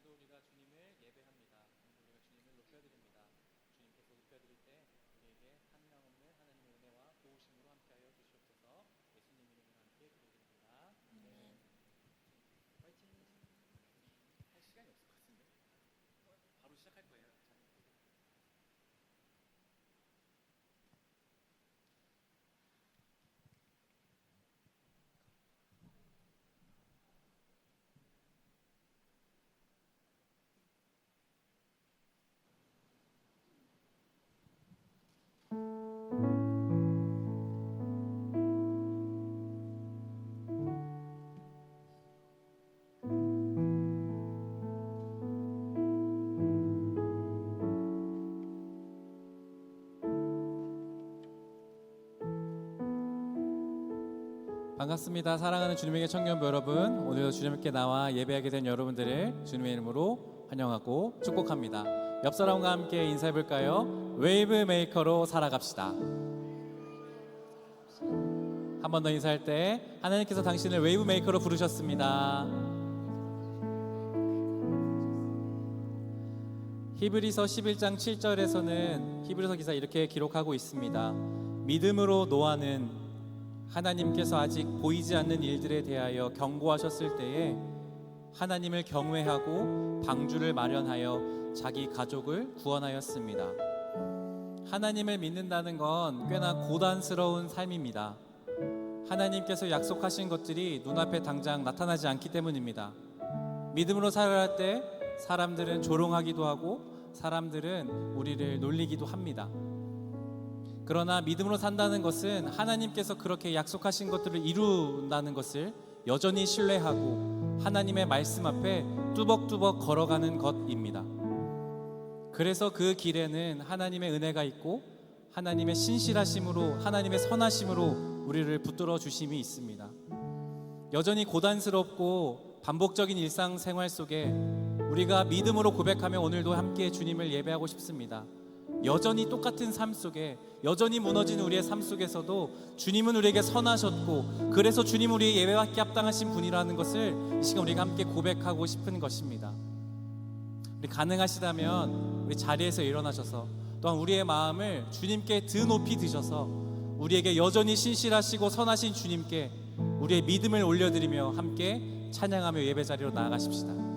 오늘도 우리가 주님을 예배합니다. 오늘도 우리가 주님을 높여드립니다. 주님께서 높여드릴 때 우리에게 한량없는 하나님의 은혜와 도우심으로 함께하여 주시옵소서. 예수님 이름으로 함께 기도드립니다. 네. 파이팅. 할 시간이 없을 것 같은데 바로 시작할 거예요. 반갑습니다. 사랑하는 주님에게 청년부 여러분, 오늘도 주님께 나와 예배하게 된 여러분들을 주님의 이름으로 환영하고 축복합니다. 옆 사람과 함께 인사해 볼까요? 웨이브 메이커로 살아갑시다. 한 번 더 인사할 때 하나님께서 당신을 웨이브 메이커로 부르셨습니다. 히브리서 11장 7절에서는 히브리서 기사 이렇게 기록하고 있습니다. 믿음으로 노아는 하나님께서 아직 보이지 않는 일들에 대하여 경고하셨을 때에 하나님을 경외하고 방주를 마련하여 자기 가족을 구원하였습니다. 하나님을 믿는다는 건 꽤나 고단스러운 삶입니다. 하나님께서 약속하신 것들이 눈앞에 당장 나타나지 않기 때문입니다. 믿음으로 살아갈 때 사람들은 조롱하기도 하고 사람들은 우리를 놀리기도 합니다. 그러나 믿음으로 산다는 것은 하나님께서 그렇게 약속하신 것들을 이룬다는 것을 여전히 신뢰하고 하나님의 말씀 앞에 뚜벅뚜벅 걸어가는 것입니다. 그래서 그 길에는 하나님의 은혜가 있고 하나님의 신실하심으로, 하나님의 선하심으로 우리를 붙들어 주심이 있습니다. 여전히 고단스럽고 반복적인 일상생활 속에 우리가 믿음으로 고백하며 오늘도 함께 주님을 예배하고 싶습니다. 여전히 똑같은 삶 속에, 여전히 무너진 우리의 삶 속에서도 주님은 우리에게 선하셨고 그래서 주님 우리의 예배받기 합당하신 분이라는 것을 이 시간 우리가 함께 고백하고 싶은 것입니다. 우리 가능하시다면 우리 자리에서 일어나셔서 또한 우리의 마음을 주님께 드 높이 드셔서 우리에게 여전히 신실하시고 선하신 주님께 우리의 믿음을 올려드리며 함께 찬양하며 예배 자리로 나아가십시다.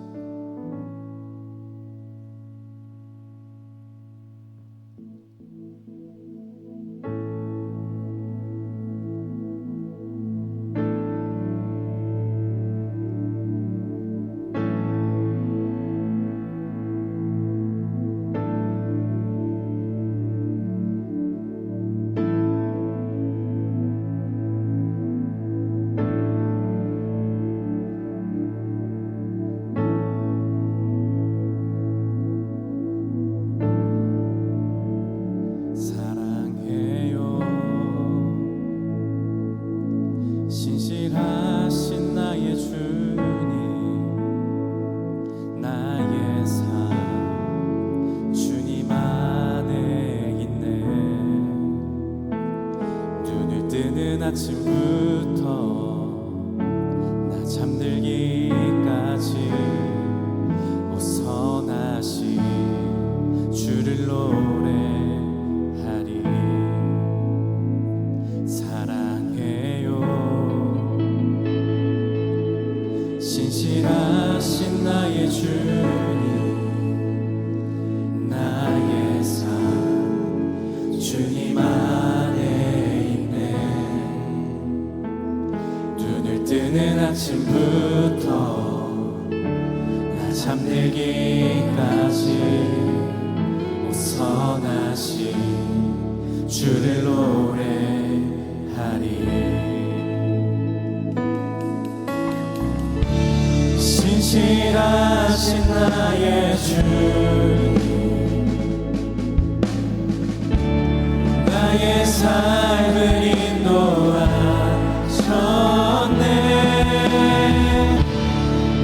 아침부터 나 잠들기까지 오 선하신 주를 노래하리. 사랑해요 신실하신 나의 주님, 나의 삶 주님 뜨는 아침부터 나 잠들기까지 오 선하신 주를 노래하리. 신실하신 나의 주님, 나의 삶을 인도하셨네.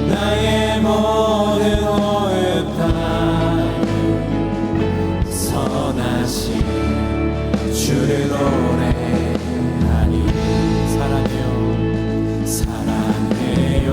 나의 모든 호흡 다해 선하신 주를 노래하니. 사랑해요 사랑해요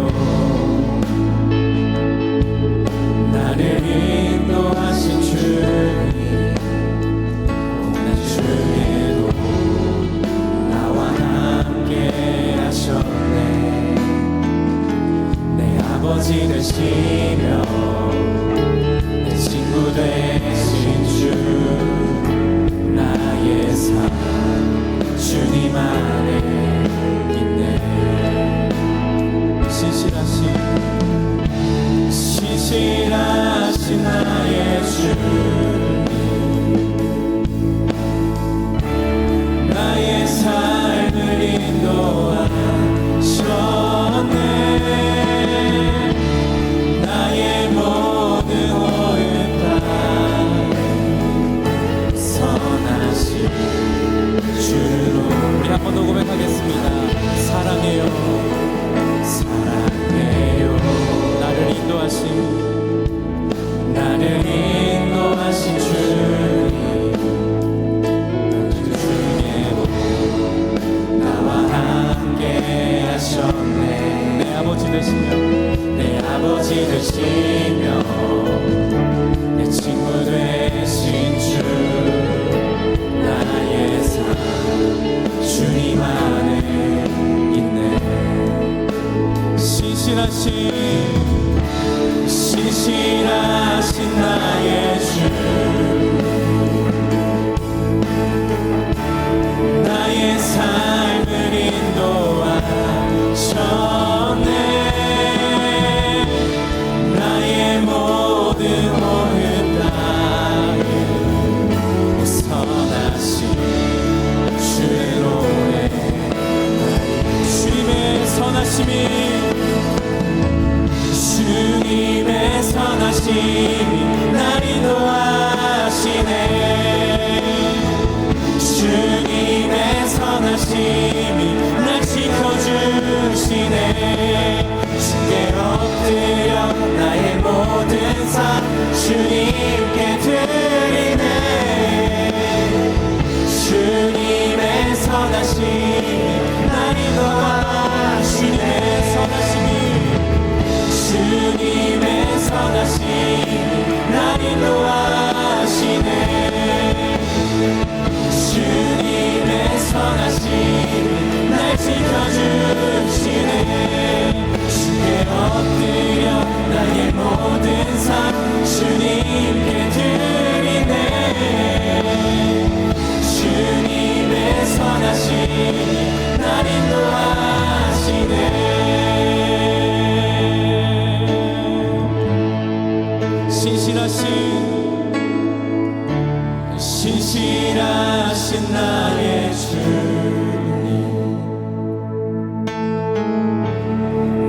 신실하신 나의 주님,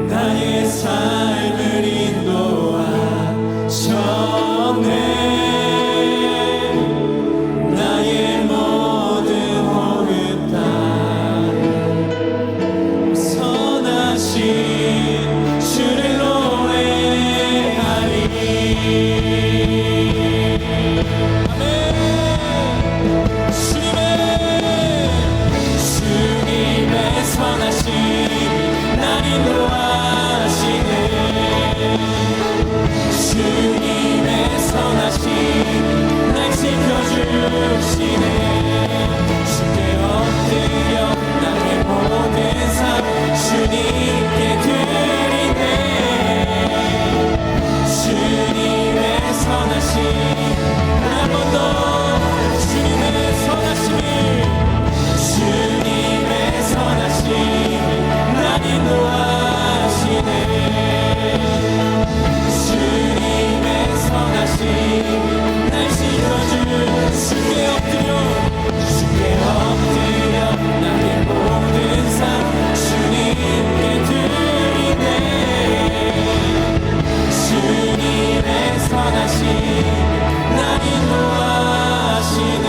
나의 삶을 인도하셨네. 나의 모든 호흡 따라 선하신 주를 노래하리. 주님의 선하신 날 인도하시네. 주님의 선하신 날 지켜주시네. 주께 엎드려 나의 모든 삶 주님께 드리네. 주님의 선하신 한 번 더 주님의 선하심을, 주님의 선하심 날 인도하시네. 주님의 선하심 날 지켜주시네. 주께 엎드려 나의 모든 삶 주님께 드리네. 주님의 선하심 날 인도하시네.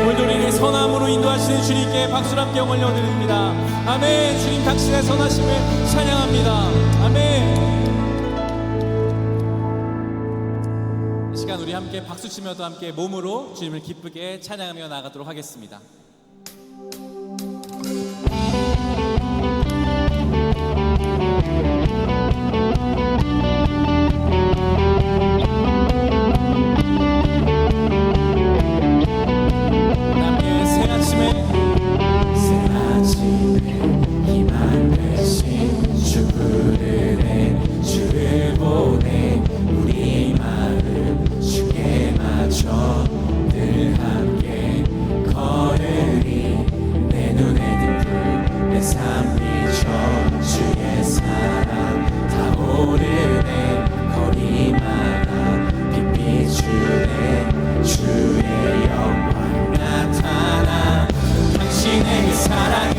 오늘도 우리를 선함으로 인도하시는 주님께 박수를 함께 올려드립니다. 아멘. 주님 당신의 선하심을 찬양합니다. 아멘. 이 시간 우리 함께 박수치며도 함께 몸으로 주님을 기쁘게 찬양하며 나가도록 하겠습니다. 희망 되신 주 부르네. 주를 보내 우리 마음 주께 맞춰 늘 함께 걸으리. 내 눈에 든 불 내 삶 비춰 주의 사랑 타오르네. 거리마다 빛 비추네. 주의 영광 나타나. 당신의 그 사랑은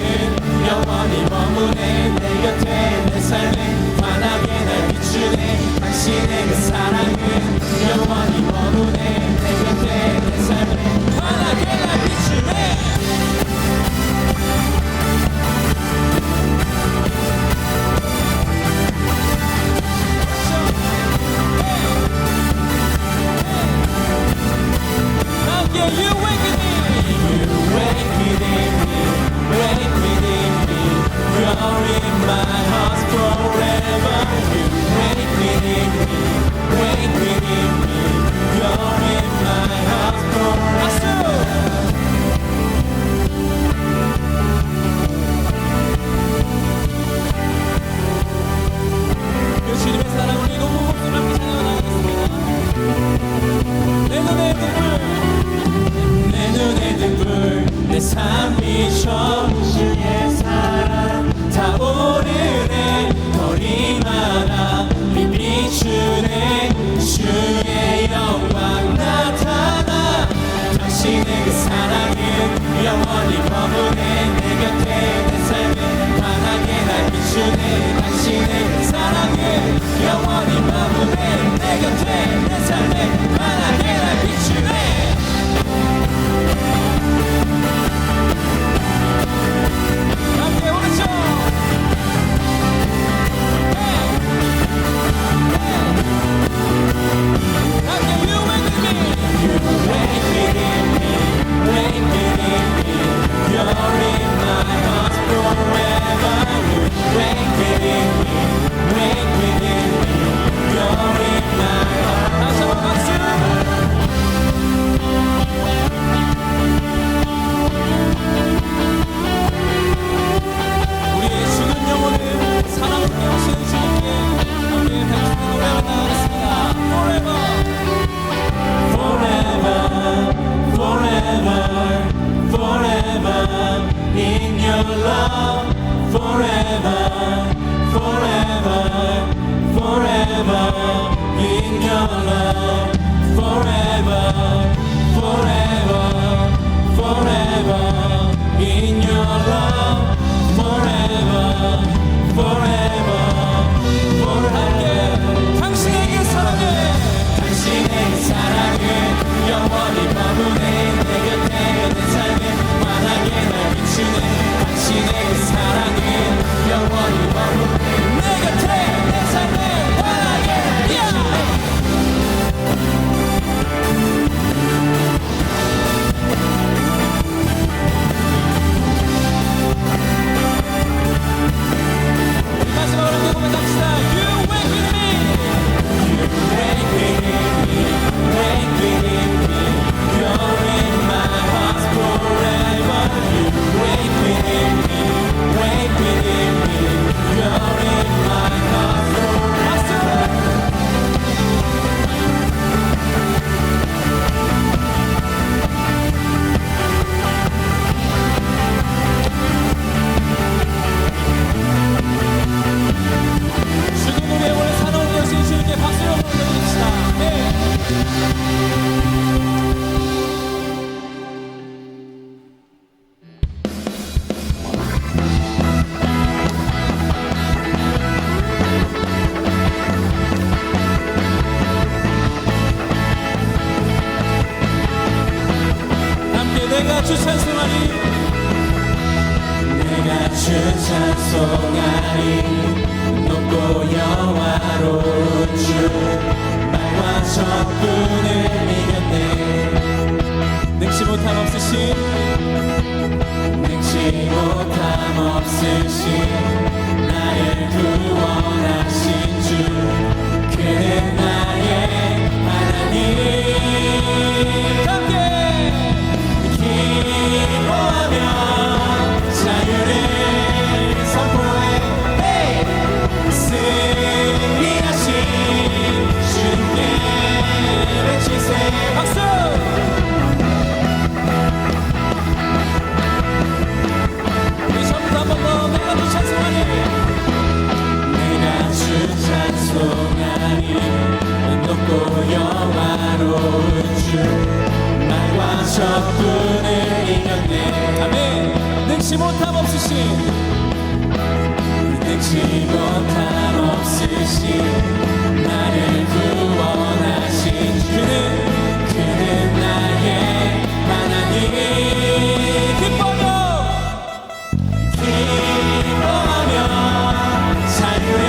영원히 머무네. 내 곁에 내 삶에 환하게 날 비추네. 당신의 그 사랑은 영원히 머무네. 내 곁에 내 삶에 환하게 날 비추네. Yeah, you wake with me. You wake within me. Wake within me. You're in my heart forever. You wake within me. Wake within me. You're in my heart forever. 그 주님의 사랑을 이 높은 목소리로 함께 찬양하겠습니다. 내 눈에 든 불, 내 눈에 든 불, 내 삶 비춰 주의 사랑 타오르네. 거리마다 빛 비추네. 주의 영광 나타나. 당신의 그 사랑은 영원히 머무네. 내 곁에 내 삶에 환하게 날 비추네. 당신의 그 사랑은 영원히 머무네. 내 곁에 내 삶에 환하게 날 비추네. 함께 오른쪽. 함께 you wake with me. You wake within me. Wake within me. You're in my heart forever. You wake within me. Wake within me. You're in my heart. 다시 한번 박수. 우리의 죽은 영혼을 사랑으로 깨우시는 주님께 함께 백주의 노래를 나가겠습니다. Forever, forever, forever, forever in your love. Forever, forever, forever in your love. Forever forever, forever in your love, forever, forever, forever. 당신에게 사랑해, 당신에게 사랑해 영원히 머무네 내 곁에 내 삶에 환하게 날 비추네 당신에게 사랑해 영원히 머무네 내 곁에 내 삶에 환하게 비추네 마지막으로 함께 고백합시다. You wake with me, you wake with me, wake with me. You're in my heart forever. You wake with me, wake with me. You're in my heart forever. 주님 우리의 원래 살아온 여신 주님께 박수를 보내드립시다. 네. 함께 내가 주 찬송하리 내가 주 찬송하리 높고 영화로운 주 말과 적군을 이겼네 능치 못함 없으신 능치 못함 없으신 나를 구원하신 주 그는 나의 하나님 함께 기뻐하며 자유를 선포해 승리하신 주님께 외치세 박수 우리 전부 한 번 더 내가 주 찬송하니 내가 주 찬송하니 높고 영화로운 주 말과 적군을 이겼네 아멘 능치 못함 없으신 능치 못함 없으신 나를 구원하신 그는 나의 하나님 기뻐하며 자유를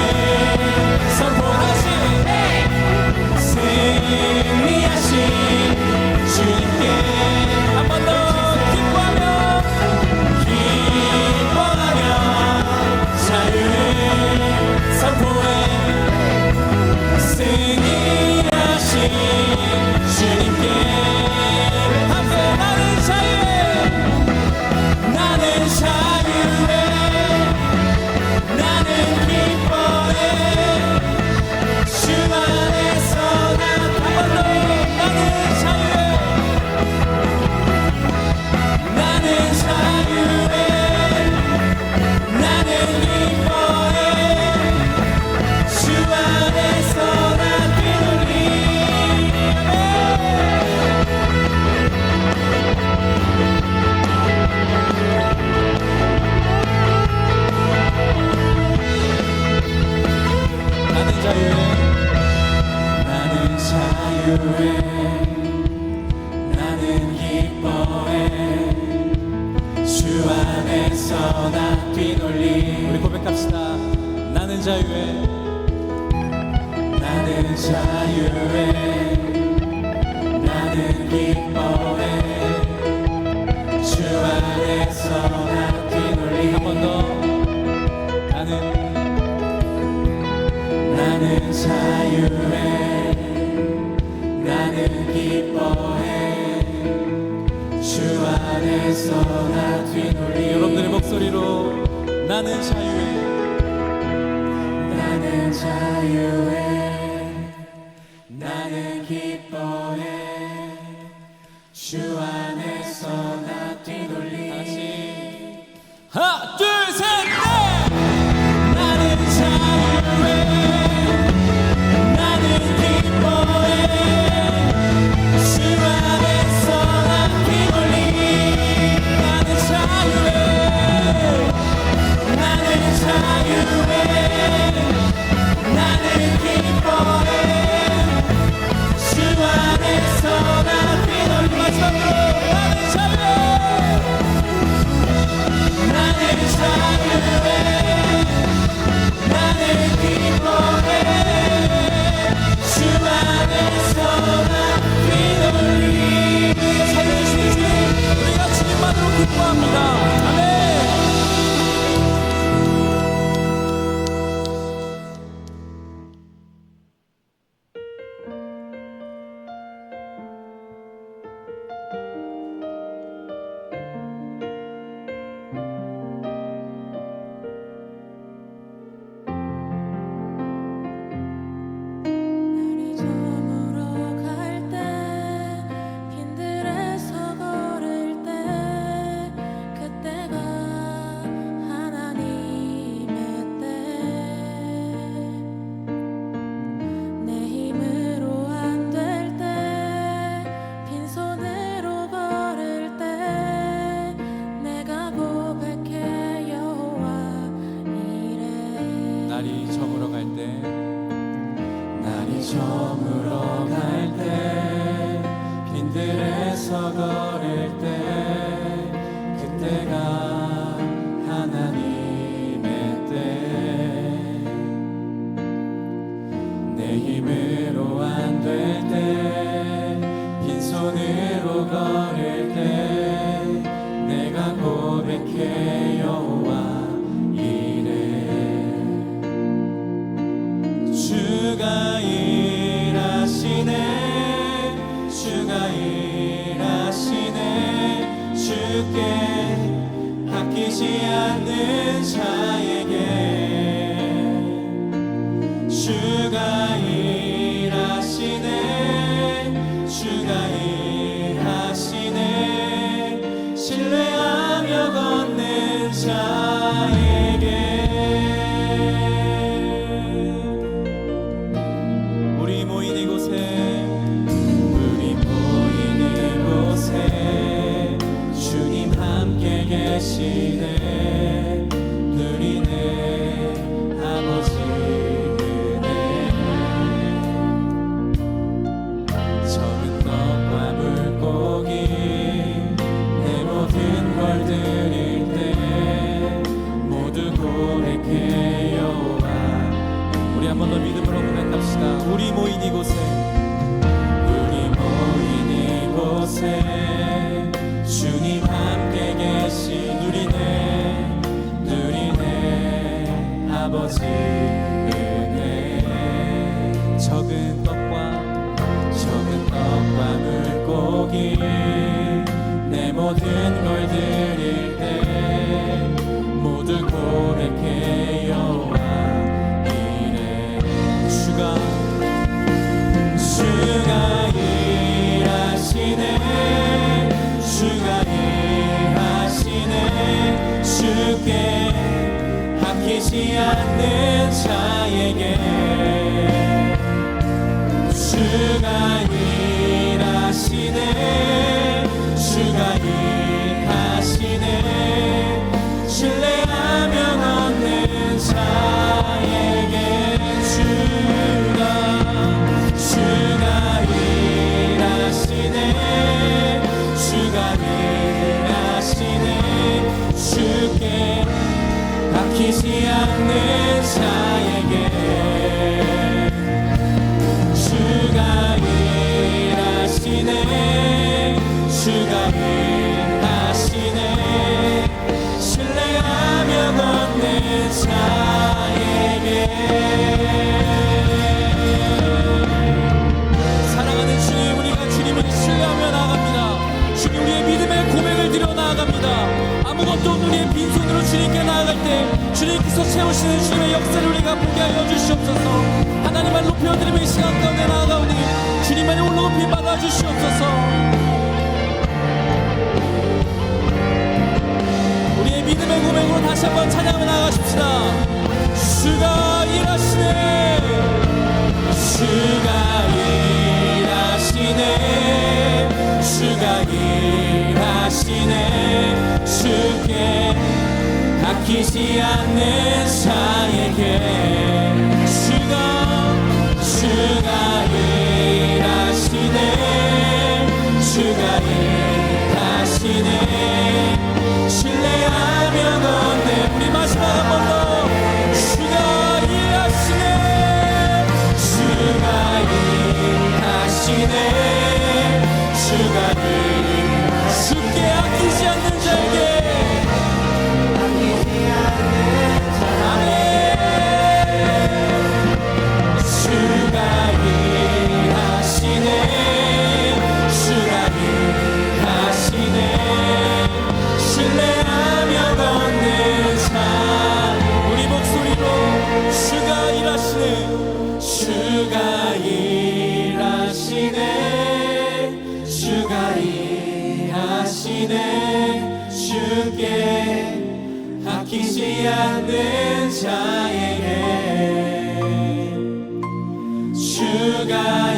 선포하신 승리하신 주님께 한 번 더 기뻐하며 자유를 선포해 승리하신 주님께 함께 나는 자유해 나는 자유해 나는 기뻐해 주 안에서 난 한 번 더 나는 자유해 나는 자유해 나는 기뻐해 주 안에서 난 뛰놀리 나는 자유해 나는 자유해 나는 기뻐해 주 안에서 나 뛰놀리 우리 고백합시다 나는 자유해 나는 자유해 나는 기뻐해 주 안에서 나 뛰놀리 한 번 더 나는 자유해 나는 기뻐해 주 안에서 나 뛰놀리 여러분들의 목소리로 나는 자유해 나는 자유해 나는 기뻐해 주 안에서 나 뛰놀리 다시 하나 둘 셋 넷 나는 자유해 나는 기뻐해 주 안에서 길로 걸을 때 내가 고백해 여호와 이래 주가 일하시네 주가 일하시네 주께 아끼지 않는 자에게 주가 일하시네 주가 일하시네 신뢰하며 걷는 자에게 우리 모인 이곳에 주님 함께 계시네 누리네 아버지 은혜 적은 떡과 물고기 내 모든 걸 드릴 때 모두 고백해 여호와 우리 한 번 더 믿음으로 고백합시다. 우리 모인 이곳에 주님 함께 계시 누리네 아버지 은혜 적은 떡과 물고기 내 모든 걸 드릴 때 모두 고백해 여호와 이래 주가 일하시네 주가 일하시네 주께 아끼지 않는 자에게 주가 일하시네 주가 일하시네 신뢰하며 걷는 자에게 주가 일하시네 주가 일하시네 주께 아끼지 않는 자에게 주가 일하시네 주가 일하시네 신뢰하며 걷는 자에게 사랑하는 주님 우리가 주님을 신뢰하며 나아갑니다. 주님 우리의 믿음의 고백을 드려 나아갑니다. 아무것도 없는 우리의 빈손으로 주님께 나아갈 때 주님께서 채우시는 주님의 역사를 우리가 보게 하여 주시옵소서. 하나님을 높여드리며 이 시간 가운데 나아가오니 주님만의 올높이 받아 주시옵소서. 우리의 믿음의 고백으로 다시 한번 찬양하며 나아가십시다. 주가 일하시네 주가 일하시네 주가 일하시네 주께 아끼지 않는 자에게 주가 일하시네 주가 일하시네 신뢰하며 걷네 우리 마지막 한 번 더 주가 일하시네 주가 일하시네 주가 주께 아끼지 않는 자에게 아멘 주가 일하시네 주가 일하시네 신뢰하며 걷는 자 우리 목소리로 주가 일하시네 주가 일하시네 주가 일하시네 주께 아끼지 않는 자에게 주가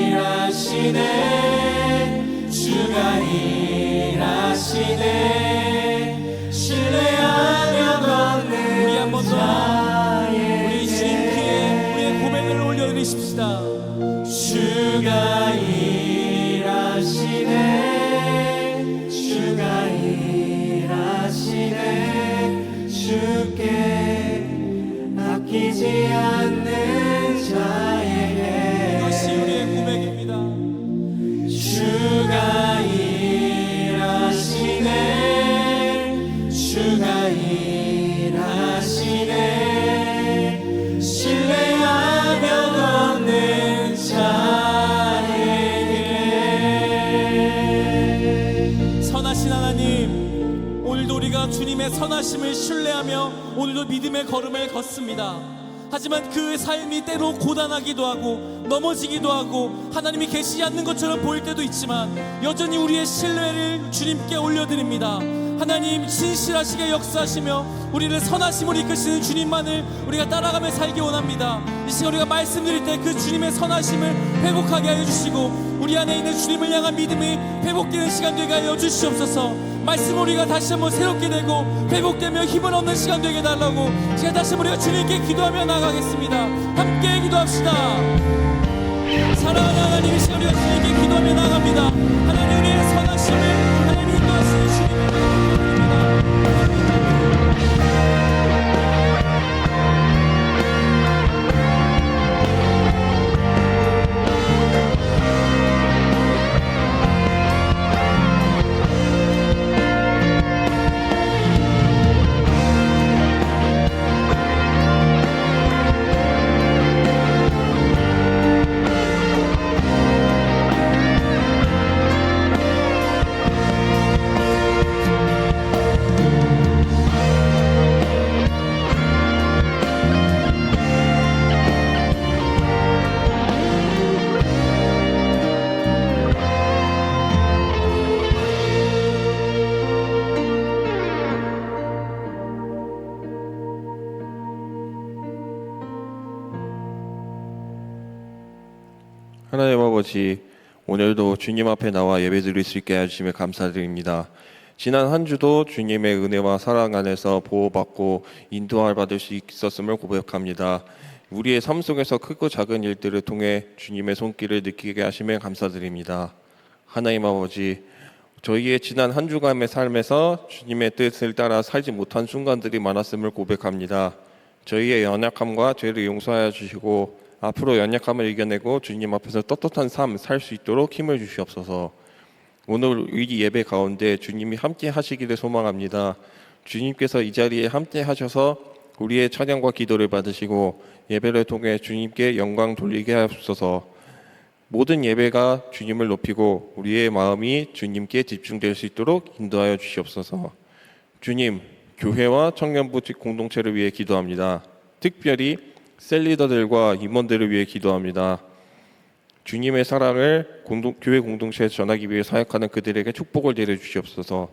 일하시네 주가 일하시네 신뢰하며 걷는 우리 한 번 더 우리 주님께 우리의 고백을 올려드리십시다. 주가 일하시네 주가 일하시네 주께 아끼지 않는 자에게 이것이 우리의 고백입니다. 주가 살아계신 하나님, 오늘도 우리가 주님의 선하심을 신뢰하며 오늘도 믿음의 걸음을 걷습니다. 하지만 그 삶이 때로 고단하기도 하고 넘어지기도 하고 하나님이 계시지 않는 것처럼 보일 때도 있지만 여전히 우리의 신뢰를 주님께 올려드립니다. 하나님, 신실하시게 역사하시며 우리를 선하심으로 이끄시는 주님만을 우리가 따라가며 살기 원합니다. 이 시간 우리가 말씀드릴 때 그 주님의 선하심을 회복하게 하여 주시고 우리 안에 있는 주님을 향한 믿음이 회복되는 시간 되게 하여 주시옵소서. 말씀 우리가 다시 한번 새롭게 되고 회복되며 힘을 얻는 시간 되게 달라고 제가 다시 한번 우리가 주님께 기도하며 나가겠습니다. 함께 기도합시다. 사랑하는 하나님, 이 시간 우리가 주님께 기도하며 나갑니다. 하나님, 우리의 선하심을 하나님 인도하시는 주님을 기도합니다. 하나님 아버지, 오늘도 주님 앞에 나와 예배드릴 수 있게 해주심에 감사드립니다. 지난 한 주도 주님의 은혜와 사랑 안에서 보호받고 인도함을 받을 수 있었음을 고백합니다. 우리의 삶 속에서 크고 작은 일들을 통해 주님의 손길을 느끼게 하심에 감사드립니다. 하나님 아버지, 저희의 지난 한 주간의 삶에서 주님의 뜻을 따라 살지 못한 순간들이 많았음을 고백합니다. 저희의 연약함과 죄를 용서하여 주시고 앞으로 연약함을 이겨내고 주님 앞에서 떳떳한 삶 살 수 있도록 힘을 주시옵소서. 오늘 이 예배 가운데 주님이 함께 하시기를 소망합니다. 주님께서 이 자리에 함께 하셔서 우리의 찬양과 기도를 받으시고 예배를 통해 주님께 영광 돌리게 하옵소서. 모든 예배가 주님을 높이고 우리의 마음이 주님께 집중될 수 있도록 인도하여 주시옵소서. 주님, 교회와 청년부 공동체를 위해 기도합니다. 특별히 셀리더들과 임원들을 위해 기도합니다. 주님의 사랑을 교회 공동체에 전하기 위해 사역하는 그들에게 축복을 내려주시옵소서.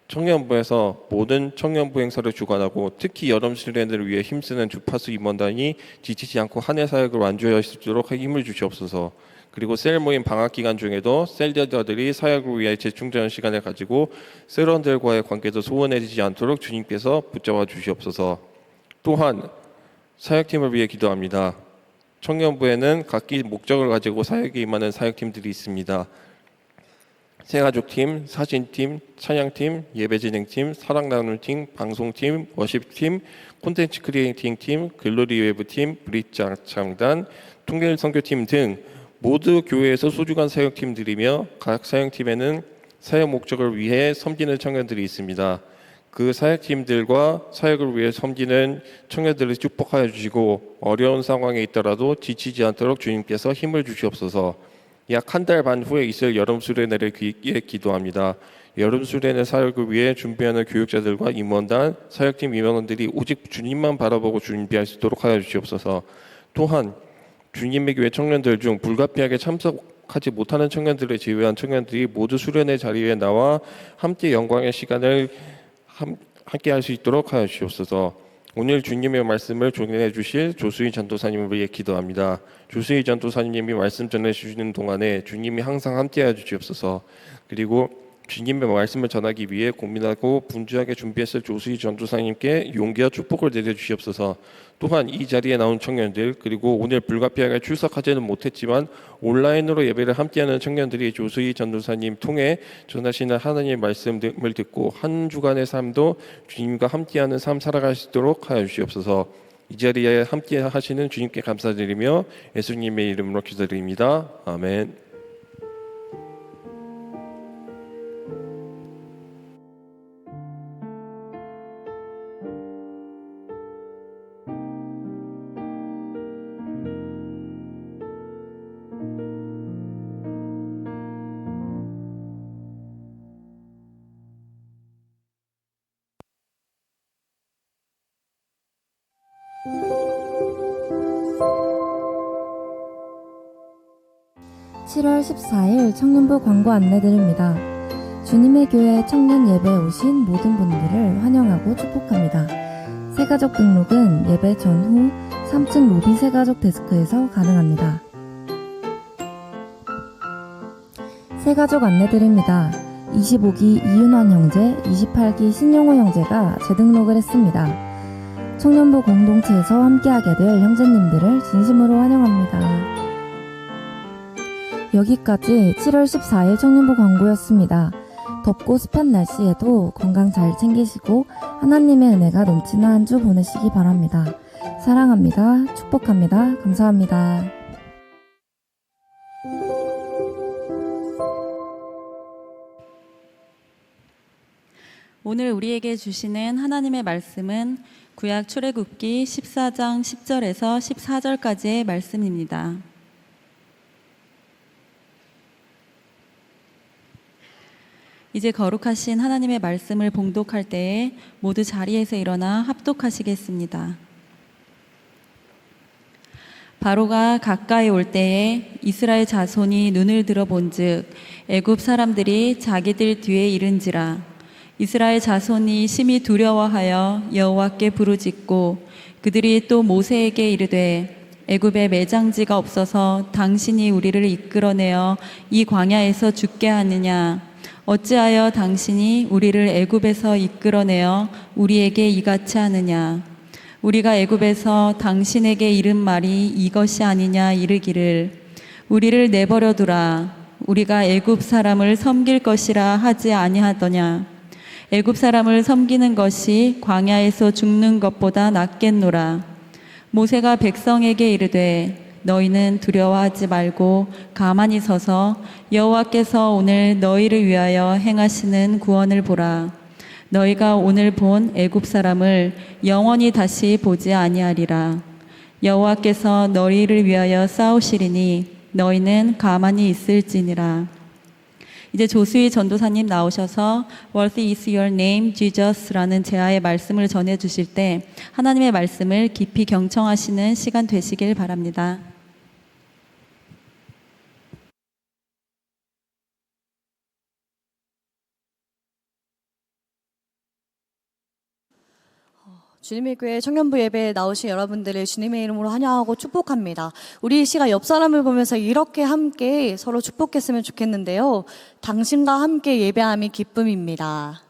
청년부에서 모든 청년부 행사를 주관하고 특히 여름 수련회를 위해 힘쓰는 주파수 임원단이 지치지 않고 한 해 사역을 완주할 수 있도록 힘을 주시옵소서. 그리고 셀 모임 방학 기간 중에도 셀리더들이 사역을 위해 재충전 시간을 가지고 셀원들과의 관계도 소원해지지 않도록 주님께서 붙잡아 주시옵소서. 또한 사역팀을 위해 기도합니다. 청년부에는 각기 목적을 가지고 사역에 임하는 사역팀들이 있습니다. 새가족팀, 사진팀, 찬양팀, 예배진행팀, 사랑나눔팀, 방송팀, 워십팀, 콘텐츠 크리에이팅팀, 글로리 웨브팀, 브릿지 창단, 통일 선교팀 등 모두 교회에서 소중한 사역팀들이며 각 사역팀에는 사역 목적을 위해 섬기는 청년들이 있습니다. 그 사역팀들과 사역을 위해 섬기는 청년들을 축복하여 주시고 어려운 상황에 있더라도 지치지 않도록 주님께서 힘을 주시옵소서. 약 한 달 반 후에 있을 여름 수련회를 위해 기도합니다. 여름 수련회 사역을 위해 준비하는 교육자들과 임원단, 사역팀 임원들이 오직 주님만 바라보고 준비할 수 있도록 하여 주시옵소서. 또한 주님의 교회 청년들 중 불가피하게 참석하지 못하는 청년들을 제외한 청년들이 모두 수련회 자리에 나와 함께 영광의 시간을 함께 할 수 있도록 하여 주시옵소서. 오늘 주님의 말씀을 전해 주실 조수희 전도사님을 위해 기도합니다. 조수희 전도사님이 말씀 전해 주시는 동안에 주님이 항상 함께 해 주시옵소서. 그리고 주님의 말씀을 전하기 위해 고민하고 분주하게 준비했을 조수희 전도사님께 용기와 축복을 내려 주시옵소서. 또한 이 자리에 나온 청년들, 그리고 오늘 불가피하게 출석하지는 못했지만 온라인으로 예배를 함께하는 청년들이 조수희 전도사님 통해 전하시는 하나님의 말씀을 듣고 한 주간의 삶도 주님과 함께하는 삶 살아갈 수 있도록 하여 주시옵소서. 이 자리에 함께 하시는 주님께 감사드리며 예수님의 이름으로 기도드립니다. 아멘. (7월 14일) 청년부 광고 안내드립니다. 주님의 교회 청년 예배에 오신 모든 분들을 환영하고 축복합니다. 새가족 등록은 예배 전후 3층 로비 새가족 데스크에서 가능합니다. 새가족 안내드립니다. 25기 이윤환 형제, 28기 신용호 형제가 재등록을 했습니다. 청년부 공동체에서 함께하게 될 형제님들을 진심으로 환영합니다. 여기까지 7월 14일 청년부 광고였습니다. 덥고 습한 날씨에도 건강 잘 챙기시고 하나님의 은혜가 넘치는 한 주 보내시기 바랍니다. 사랑합니다. 축복합니다. 감사합니다. 오늘 우리에게 주시는 하나님의 말씀은 구약 출애굽기 14장 10절에서 14절까지의 말씀입니다. 이제 거룩하신 하나님의 말씀을 봉독할 때에 모두 자리에서 일어나 합독하시겠습니다. 바로가 가까이 올 때에 이스라엘 자손이 눈을 들어 본즉 애굽 사람들이 자기들 뒤에 이른지라. 이스라엘 자손이 심히 두려워하여 여호와께 부르짖고 그들이 또 모세에게 이르되 애굽에 매장지가 없어서 당신이 우리를 이끌어내어 이 광야에서 죽게 하느냐. 어찌하여 당신이 우리를 애굽에서 이끌어내어 우리에게 이같이 하느냐. 우리가 애굽에서 당신에게 이른 말이 이것이 아니냐 이르기를 우리를 내버려 두라. 우리가 애굽 사람을 섬길 것이라 하지 아니하더냐. 애굽 사람을 섬기는 것이 광야에서 죽는 것보다 낫겠노라. 모세가 백성에게 이르되 너희는 두려워하지 말고 가만히 서서 여호와께서 오늘 너희를 위하여 행하시는 구원을 보라. 너희가 오늘 본 애굽 사람을 영원히 다시 보지 아니하리라. 여호와께서 너희를 위하여 싸우시리니 너희는 가만히 있을지니라. 이제 조수희 전도사님 나오셔서 Worthy is your name, Jesus라는 제아의 말씀을 전해주실 때 하나님의 말씀을 깊이 경청하시는 시간 되시길 바랍니다. 주님의 교회 청년부 예배에 나오신 여러분들을 주님의 이름으로 환영하고 축복합니다. 우리 이 시간 옆 사람을 보면서 이렇게 함께 서로 축복했으면 좋겠는데요. 당신과 함께 예배함이 기쁨입니다.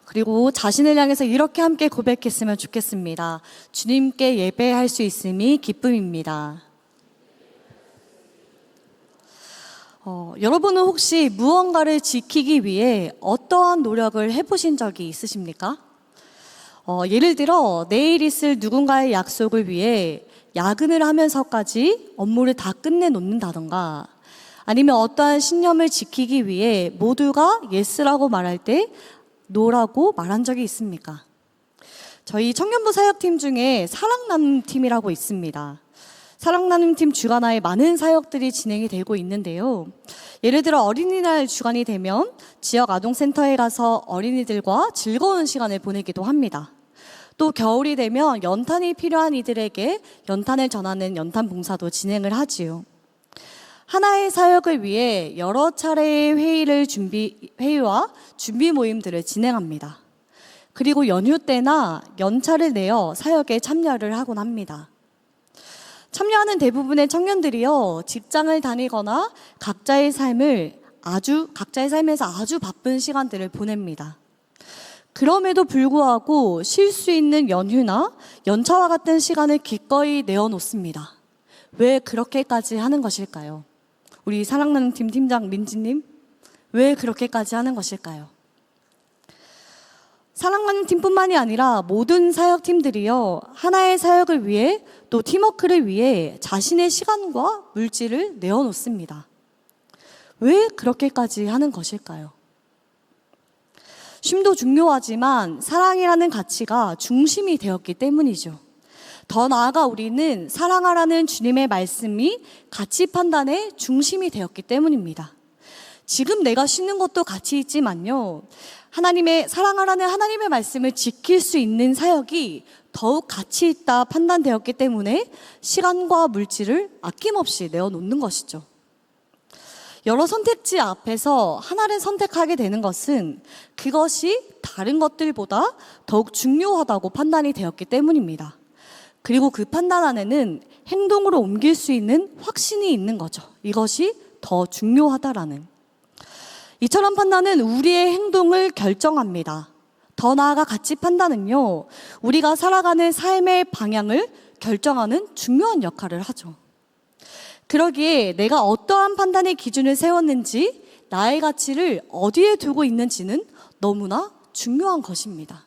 그리고 자신을 향해서 이렇게 함께 고백했으면 좋겠습니다. 주님께 예배할 수 있음이 기쁨입니다. 여러분은 혹시 무언가를 지키기 위해 어떠한 노력을 해보신 적이 있으십니까? 예를 들어 내일 있을 누군가의 약속을 위해 야근을 하면서까지 업무를 다 끝내놓는다던가 아니면 어떠한 신념을 지키기 위해 모두가 예스라고 말할 때 노라고 말한 적이 있습니까? 저희 청년부 사역팀 중에 사랑나눔팀이라고 있습니다. 사랑나눔팀 주관하에 많은 사역들이 진행이 되고 있는데요. 예를 들어 어린이날 주간이 되면 지역 아동센터에 가서 어린이들과 즐거운 시간을 보내기도 합니다. 또 겨울이 되면 연탄이 필요한 이들에게 연탄을 전하는 연탄 봉사도 진행을 하지요. 하나의 사역을 위해 여러 차례의 회의와 준비 모임들을 진행합니다. 그리고 연휴 때나 연차를 내어 사역에 참여를 하곤 합니다. 참여하는 대부분의 청년들이요, 직장을 다니거나 각자의 삶에서 아주 바쁜 시간들을 보냅니다. 그럼에도 불구하고 쉴 수 있는 연휴나 연차와 같은 시간을 기꺼이 내어놓습니다. 왜 그렇게까지 하는 것일까요? 우리 사랑나는 팀 팀장 민지님, 왜 그렇게까지 하는 것일까요? 사랑하는 팀뿐만이 아니라 모든 사역팀들이요, 하나의 사역을 위해 또 팀워크를 위해 자신의 시간과 물질을 내어놓습니다. 왜 그렇게까지 하는 것일까요? 쉼도 중요하지만 사랑이라는 가치가 중심이 되었기 때문이죠. 더 나아가 우리는 사랑하라는 주님의 말씀이 가치 판단의 중심이 되었기 때문입니다. 지금 내가 쉬는 것도 가치 있지만요. 하나님의 사랑하라는 하나님의 말씀을 지킬 수 있는 사역이 더욱 가치 있다 판단되었기 때문에 시간과 물질을 아낌없이 내어놓는 것이죠. 여러 선택지 앞에서 하나를 선택하게 되는 것은 그것이 다른 것들보다 더욱 중요하다고 판단이 되었기 때문입니다. 그리고 그 판단 안에는 행동으로 옮길 수 있는 확신이 있는 거죠. 이것이 더 중요하다라는. 이처럼 판단은 우리의 행동을 결정합니다. 더 나아가 가치 판단은요, 우리가 살아가는 삶의 방향을 결정하는 중요한 역할을 하죠. 그러기에 내가 어떠한 판단의 기준을 세웠는지, 나의 가치를 어디에 두고 있는지는 너무나 중요한 것입니다.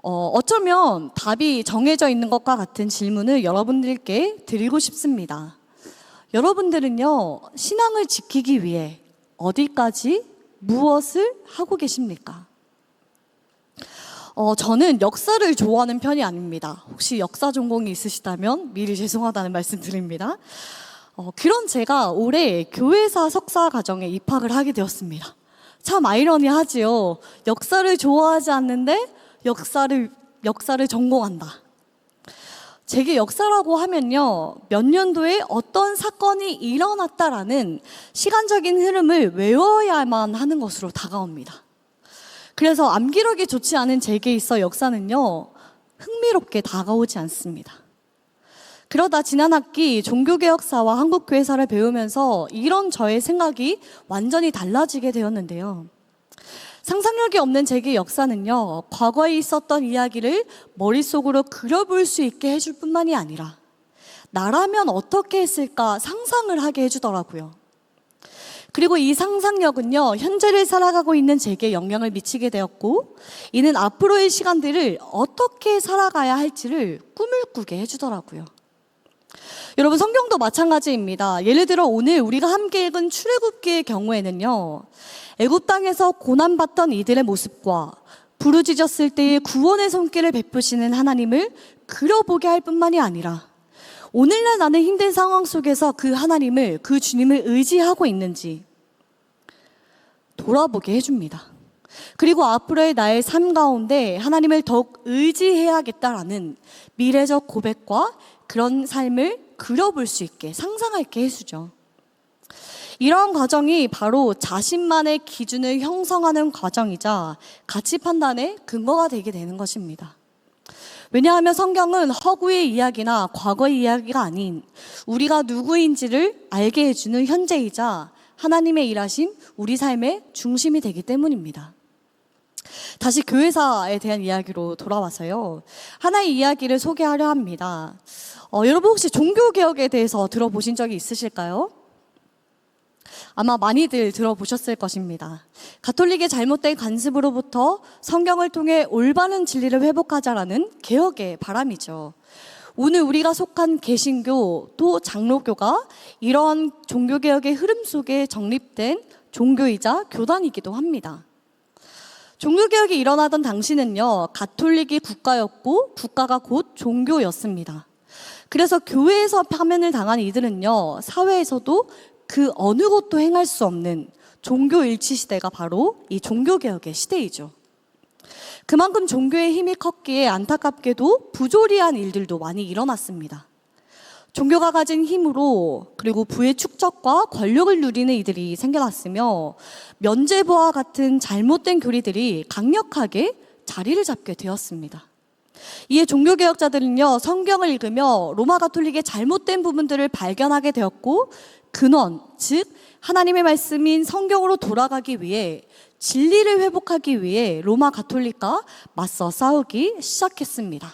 어쩌면 답이 정해져 있는 것과 같은 질문을 여러분들께 드리고 싶습니다. 여러분들은요, 신앙을 지키기 위해 어디까지 무엇을 하고 계십니까? 저는 역사를 좋아하는 편이 아닙니다. 혹시 역사 전공이 있으시다면 미리 죄송하다는 말씀 드립니다. 그런 제가 올해 교회사 석사 과정에 입학을 하게 되었습니다. 참 아이러니하지요. 역사를 좋아하지 않는데 역사를 전공한다. 제게 역사라고 하면요, 몇 년도에 어떤 사건이 일어났다라는 시간적인 흐름을 외워야만 하는 것으로 다가옵니다. 그래서 암기력이 좋지 않은 제게 있어 역사는요, 흥미롭게 다가오지 않습니다. 그러다 지난 학기 종교개혁사와 한국교회사를 배우면서 이런 저의 생각이 완전히 달라지게 되었는데요. 상상력이 없는 제게 역사는요, 과거에 있었던 이야기를 머릿속으로 그려볼 수 있게 해줄 뿐만이 아니라 나라면 어떻게 했을까 상상을 하게 해주더라고요. 그리고 이 상상력은요, 현재를 살아가고 있는 제게 영향을 미치게 되었고, 이는 앞으로의 시간들을 어떻게 살아가야 할지를 꿈을 꾸게 해주더라고요. 여러분, 성경도 마찬가지입니다. 예를 들어 오늘 우리가 함께 읽은 출애굽기의 경우에는요, 애굽 땅에서 고난받던 이들의 모습과 부르짖었을 때의 구원의 손길을 베푸시는 하나님을 그려보게 할 뿐만이 아니라 오늘날 나는 힘든 상황 속에서 그 하나님을, 그 주님을 의지하고 있는지 돌아보게 해줍니다. 그리고 앞으로의 나의 삶 가운데 하나님을 더욱 의지해야겠다라는 미래적 고백과 그런 삶을 그려볼 수 있게, 상상할게 해주죠. 이러한 과정이 바로 자신만의 기준을 형성하는 과정이자 가치 판단의 근거가 되게 되는 것입니다. 왜냐하면 성경은 허구의 이야기나 과거의 이야기가 아닌 우리가 누구인지를 알게 해주는 현재이자 하나님의 일하심, 우리 삶의 중심이 되기 때문입니다. 다시 교회사에 대한 이야기로 돌아와서요, 하나의 이야기를 소개하려 합니다. 여러분 혹시 종교개혁에 대해서 들어보신 적이 있으실까요? 아마 많이들 들어보셨을 것입니다. 가톨릭의 잘못된 관습으로부터 성경을 통해 올바른 진리를 회복하자라는 개혁의 바람이죠. 오늘 우리가 속한 개신교 또 장로교가 이런 종교개혁의 흐름 속에 정립된 종교이자 교단이기도 합니다. 종교개혁이 일어나던 당시는요, 가톨릭이 국가였고 국가가 곧 종교였습니다. 그래서 교회에서 파면을 당한 이들은요, 사회에서도 그 어느 것도 행할 수 없는 종교일치 시대가 바로 이 종교개혁의 시대이죠. 그만큼 종교의 힘이 컸기에 안타깝게도 부조리한 일들도 많이 일어났습니다. 종교가 가진 힘으로 그리고 부의 축적과 권력을 누리는 이들이 생겨났으며 면죄부와 같은 잘못된 교리들이 강력하게 자리를 잡게 되었습니다. 이에 종교개혁자들은요, 성경을 읽으며 로마 가톨릭의 잘못된 부분들을 발견하게 되었고 근원, 즉 하나님의 말씀인 성경으로 돌아가기 위해 진리를 회복하기 위해 로마 가톨릭과 맞서 싸우기 시작했습니다.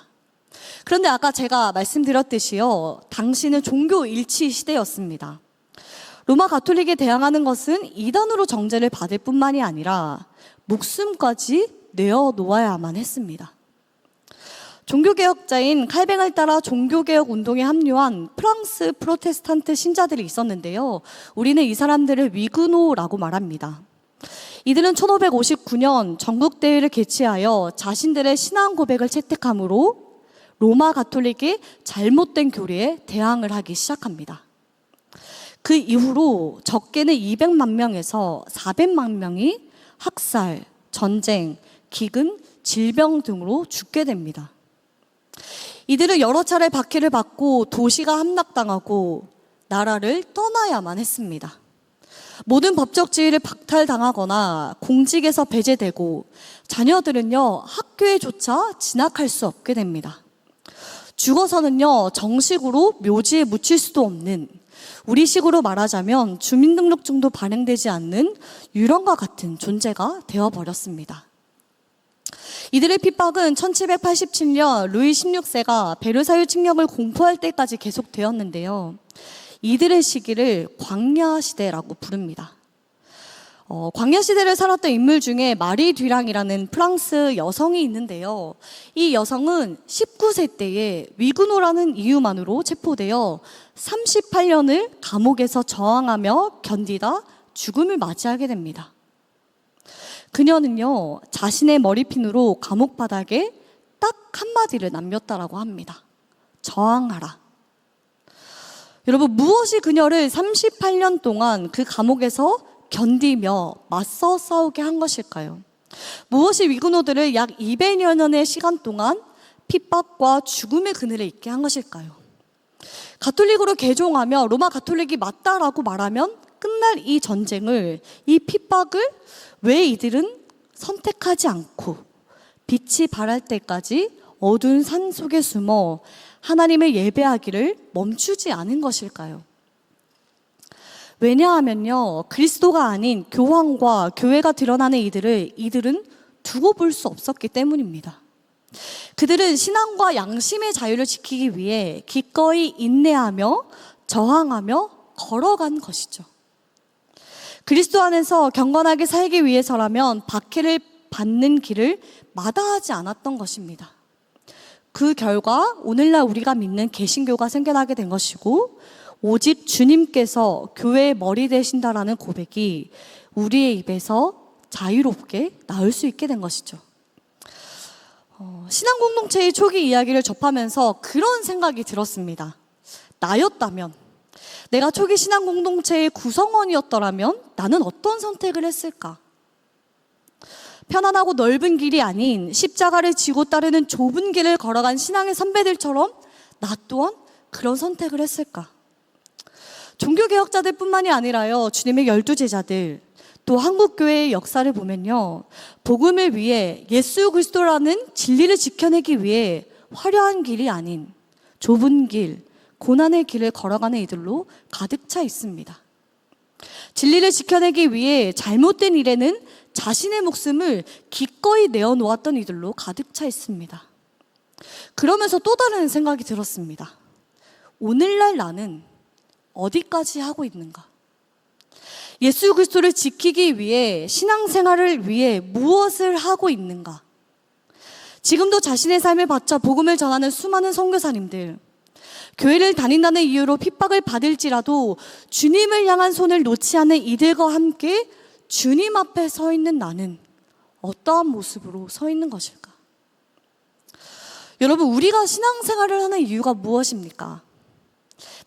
그런데 아까 제가 말씀드렸듯이요, 당시는 종교 일치 시대였습니다. 로마 가톨릭에 대항하는 것은 이단으로 정죄를 받을 뿐만이 아니라 목숨까지 내어놓아야만 했습니다. 종교개혁자인 칼뱅을 따라 종교개혁 운동에 합류한 프랑스 프로테스탄트 신자들이 있었는데요, 우리는 이 사람들을 위그노라고 말합니다. 이들은 1559년 전국대회를 개최하여 자신들의 신앙 고백을 채택함으로 로마 가톨릭의 잘못된 교리에 대항을 하기 시작합니다. 그 이후로 적게는 200만 명에서 400만 명이 학살, 전쟁, 기근, 질병 등으로 죽게 됩니다. 이들은 여러 차례 박해를 받고 도시가 함락당하고 나라를 떠나야만 했습니다. 모든 법적 지위를 박탈당하거나 공직에서 배제되고 자녀들은요, 학교에조차 진학할 수 없게 됩니다. 죽어서는요, 정식으로 묘지에 묻힐 수도 없는, 우리식으로 말하자면 주민등록증도 발행되지 않는 유령과 같은 존재가 되어버렸습니다. 이들의 핍박은 1787년 루이 16세가 베르사유 칙령을 공포할 때까지 계속되었는데요. 이들의 시기를 광야 시대라고 부릅니다. 광야 시대를 살았던 인물 중에 마리 듀랑이라는 프랑스 여성이 있는데요. 이 여성은 19세 때에 위구노라는 이유만으로 체포되어 38년을 감옥에서 저항하며 견디다 죽음을 맞이하게 됩니다. 그녀는요, 자신의 머리핀으로 감옥 바닥에 딱 한마디를 남겼다라고 합니다. 저항하라. 여러분, 무엇이 그녀를 38년 동안 그 감옥에서 견디며 맞서 싸우게 한 것일까요? 무엇이 위구노들을 약 200여 년의 시간 동안 핍박과 죽음의 그늘에 있게 한 것일까요? 가톨릭으로 개종하며 로마 가톨릭이 맞다라고 말하면 끝날 이 전쟁을, 이 핍박을 왜 이들은 선택하지 않고 빛이 발할 때까지 어두운 산 속에 숨어 하나님을 예배하기를 멈추지 않은 것일까요? 왜냐하면요, 그리스도가 아닌 교황과 교회가 드러나는 이들은 두고 볼 수 없었기 때문입니다. 그들은 신앙과 양심의 자유를 지키기 위해 기꺼이 인내하며 저항하며 걸어간 것이죠. 그리스도 안에서 경건하게 살기 위해서라면 박해를 받는 길을 마다하지 않았던 것입니다. 그 결과 오늘날 우리가 믿는 개신교가 생겨나게 된 것이고, 오직 주님께서 교회의 머리 되신다라는 고백이 우리의 입에서 자유롭게 나올 수 있게 된 것이죠. 신앙 공동체의 초기 이야기를 접하면서 그런 생각이 들었습니다. 나였다면, 내가 초기 신앙 공동체의 구성원이었더라면 나는 어떤 선택을 했을까? 편안하고 넓은 길이 아닌 십자가를 지고 따르는 좁은 길을 걸어간 신앙의 선배들처럼 나 또한 그런 선택을 했을까? 종교개혁자들 뿐만이 아니라요, 주님의 12제자들, 또 한국교회의 역사를 보면요, 복음을 위해 예수 그리스도라는 진리를 지켜내기 위해 화려한 길이 아닌 좁은 길, 고난의 길을 걸어가는 이들로 가득 차 있습니다. 진리를 지켜내기 위해 잘못된 일에는 자신의 목숨을 기꺼이 내어놓았던 이들로 가득 차 있습니다. 그러면서 또 다른 생각이 들었습니다. 오늘날 나는 어디까지 하고 있는가? 예수 그리스도를 지키기 위해, 신앙생활을 위해 무엇을 하고 있는가? 지금도 자신의 삶을 바쳐 복음을 전하는 수많은 선교사님들, 교회를 다닌다는 이유로 핍박을 받을지라도 주님을 향한 손을 놓지 않는 이들과 함께 주님 앞에 서 있는 나는 어떠한 모습으로 서 있는 것일까? 여러분, 우리가 신앙생활을 하는 이유가 무엇입니까?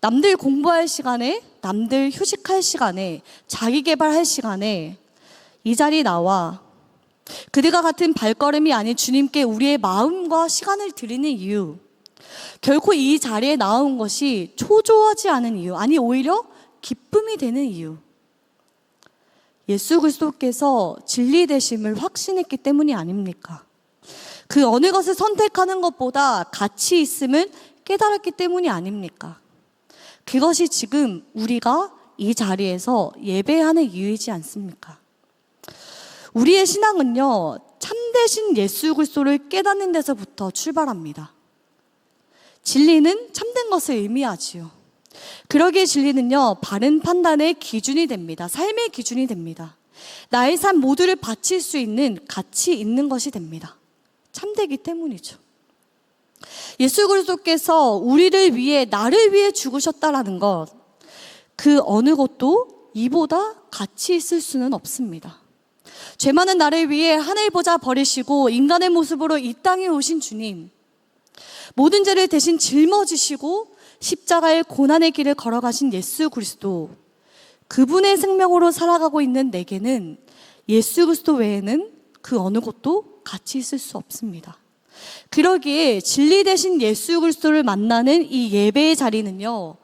남들 공부할 시간에, 남들 휴식할 시간에, 자기 개발할 시간에 이 자리에 나와 그들과 같은 발걸음이 아닌 주님께 우리의 마음과 시간을 드리는 이유, 결코 이 자리에 나온 것이 초조하지 않은 이유, 아니 오히려 기쁨이 되는 이유, 예수 그리스도께서 진리 되심을 확신했기 때문이 아닙니까? 그 어느 것을 선택하는 것보다 가치 있음을 깨달았기 때문이 아닙니까? 그것이 지금 우리가 이 자리에서 예배하는 이유이지 않습니까? 우리의 신앙은요, 참되신 예수 그리스도를 깨닫는 데서부터 출발합니다. 진리는 참된 것을 의미하지요. 그러기에 진리는요, 바른 판단의 기준이 됩니다. 삶의 기준이 됩니다. 나의 삶 모두를 바칠 수 있는 가치 있는 것이 됩니다. 참되기 때문이죠. 예수 그리스도께서 우리를 위해, 나를 위해 죽으셨다라는 것, 그 어느 것도 이보다 가치 있을 수는 없습니다. 죄 많은 나를 위해 하늘 보좌 버리시고 인간의 모습으로 이 땅에 오신 주님, 모든 죄를 대신 짊어지시고 십자가의 고난의 길을 걸어가신 예수 그리스도, 그분의 생명으로 살아가고 있는 내게는 예수 그리스도 외에는 그 어느 것도 같이 있을 수 없습니다. 그러기에 진리 대신 예수 그리스도를 만나는 이 예배의 자리는요,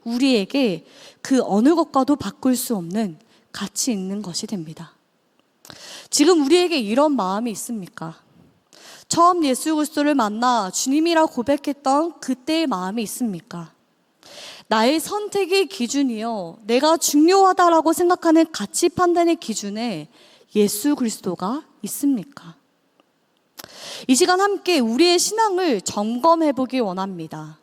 우리에게 그 어느 것과도 바꿀 수 없는 가치 있는 것이 됩니다. 지금 우리에게 이런 마음이 있습니까? 처음 예수 그리스도를 만나 주님이라 고백했던 그때의 마음이 있습니까? 나의 선택의 기준이요, 내가 중요하다라고 생각하는 가치 판단의 기준에 예수 그리스도가 있습니까? 이 시간 함께 우리의 신앙을 점검해 보기 원합니다.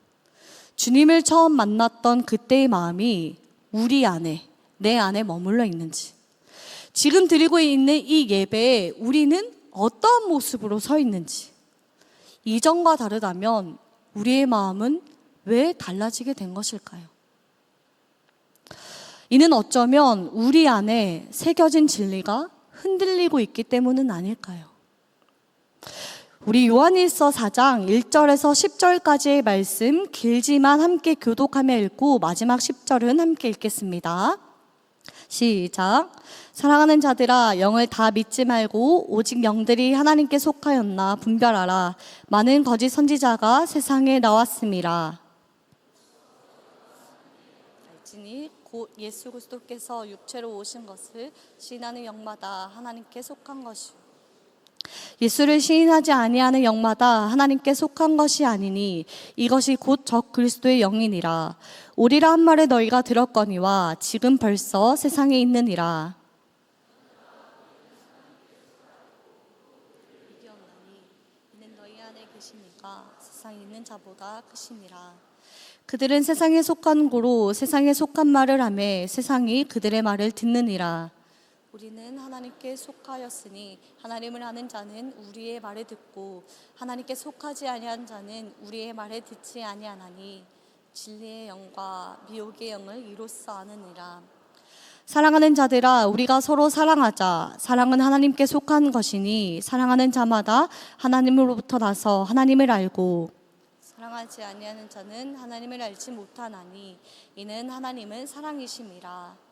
주님을 처음 만났던 그때의 마음이 우리 안에, 내 안에 머물러 있는지, 지금 드리고 있는 이 예배에 우리는 어떠한 모습으로 서 있는지, 이전과 다르다면 우리의 마음은 왜 달라지게 된 것일까요? 이는 어쩌면 우리 안에 새겨진 진리가 흔들리고 있기 때문은 아닐까요? 우리 요한일서 4장 1절에서 10절까지의 말씀 길지만 함께 교독하며 읽고 마지막 10절은 함께 읽겠습니다. 시작. 사랑하는 자들아, 영을 다 믿지 말고 오직 영들이 하나님께 속하였나 분별하라. 많은 거짓 선지자가 세상에 나왔음이라. 알지니 곧 예수 그리스도께서 육체로 오신 것을 시인하는 영마다 하나님께 속한 것이요, 예수를 시인하지 아니하는 영마다 하나님께 속한 것이 아니니 이것이 곧 적 그리스도의 영이니라. 오리라 한 말을 너희가 들었거니와 지금 벌써 세상에 있느니라. 이는 너희 안에 계시니까 세상에 있는 자보다 크심이라. 그들은 세상에 속한 고로 세상에 속한 말을 하매 세상이 그들의 말을 듣느니라. 우리는 하나님께 속하였으니 하나님을 아는 자는 우리의 말을 듣고 하나님께 속하지 아니한 자는 우리의 말을 듣지 아니하나니 진리의 영과 미혹의 영을 이로써 아느니라. 사랑하는 자들아, 우리가 서로 사랑하자. 사랑은 하나님께 속한 것이니 사랑하는 자마다 하나님으로부터 나서 하나님을 알고 사랑하지 아니하는 자는 하나님을 알지 못하나니 이는 하나님은 사랑이심이라.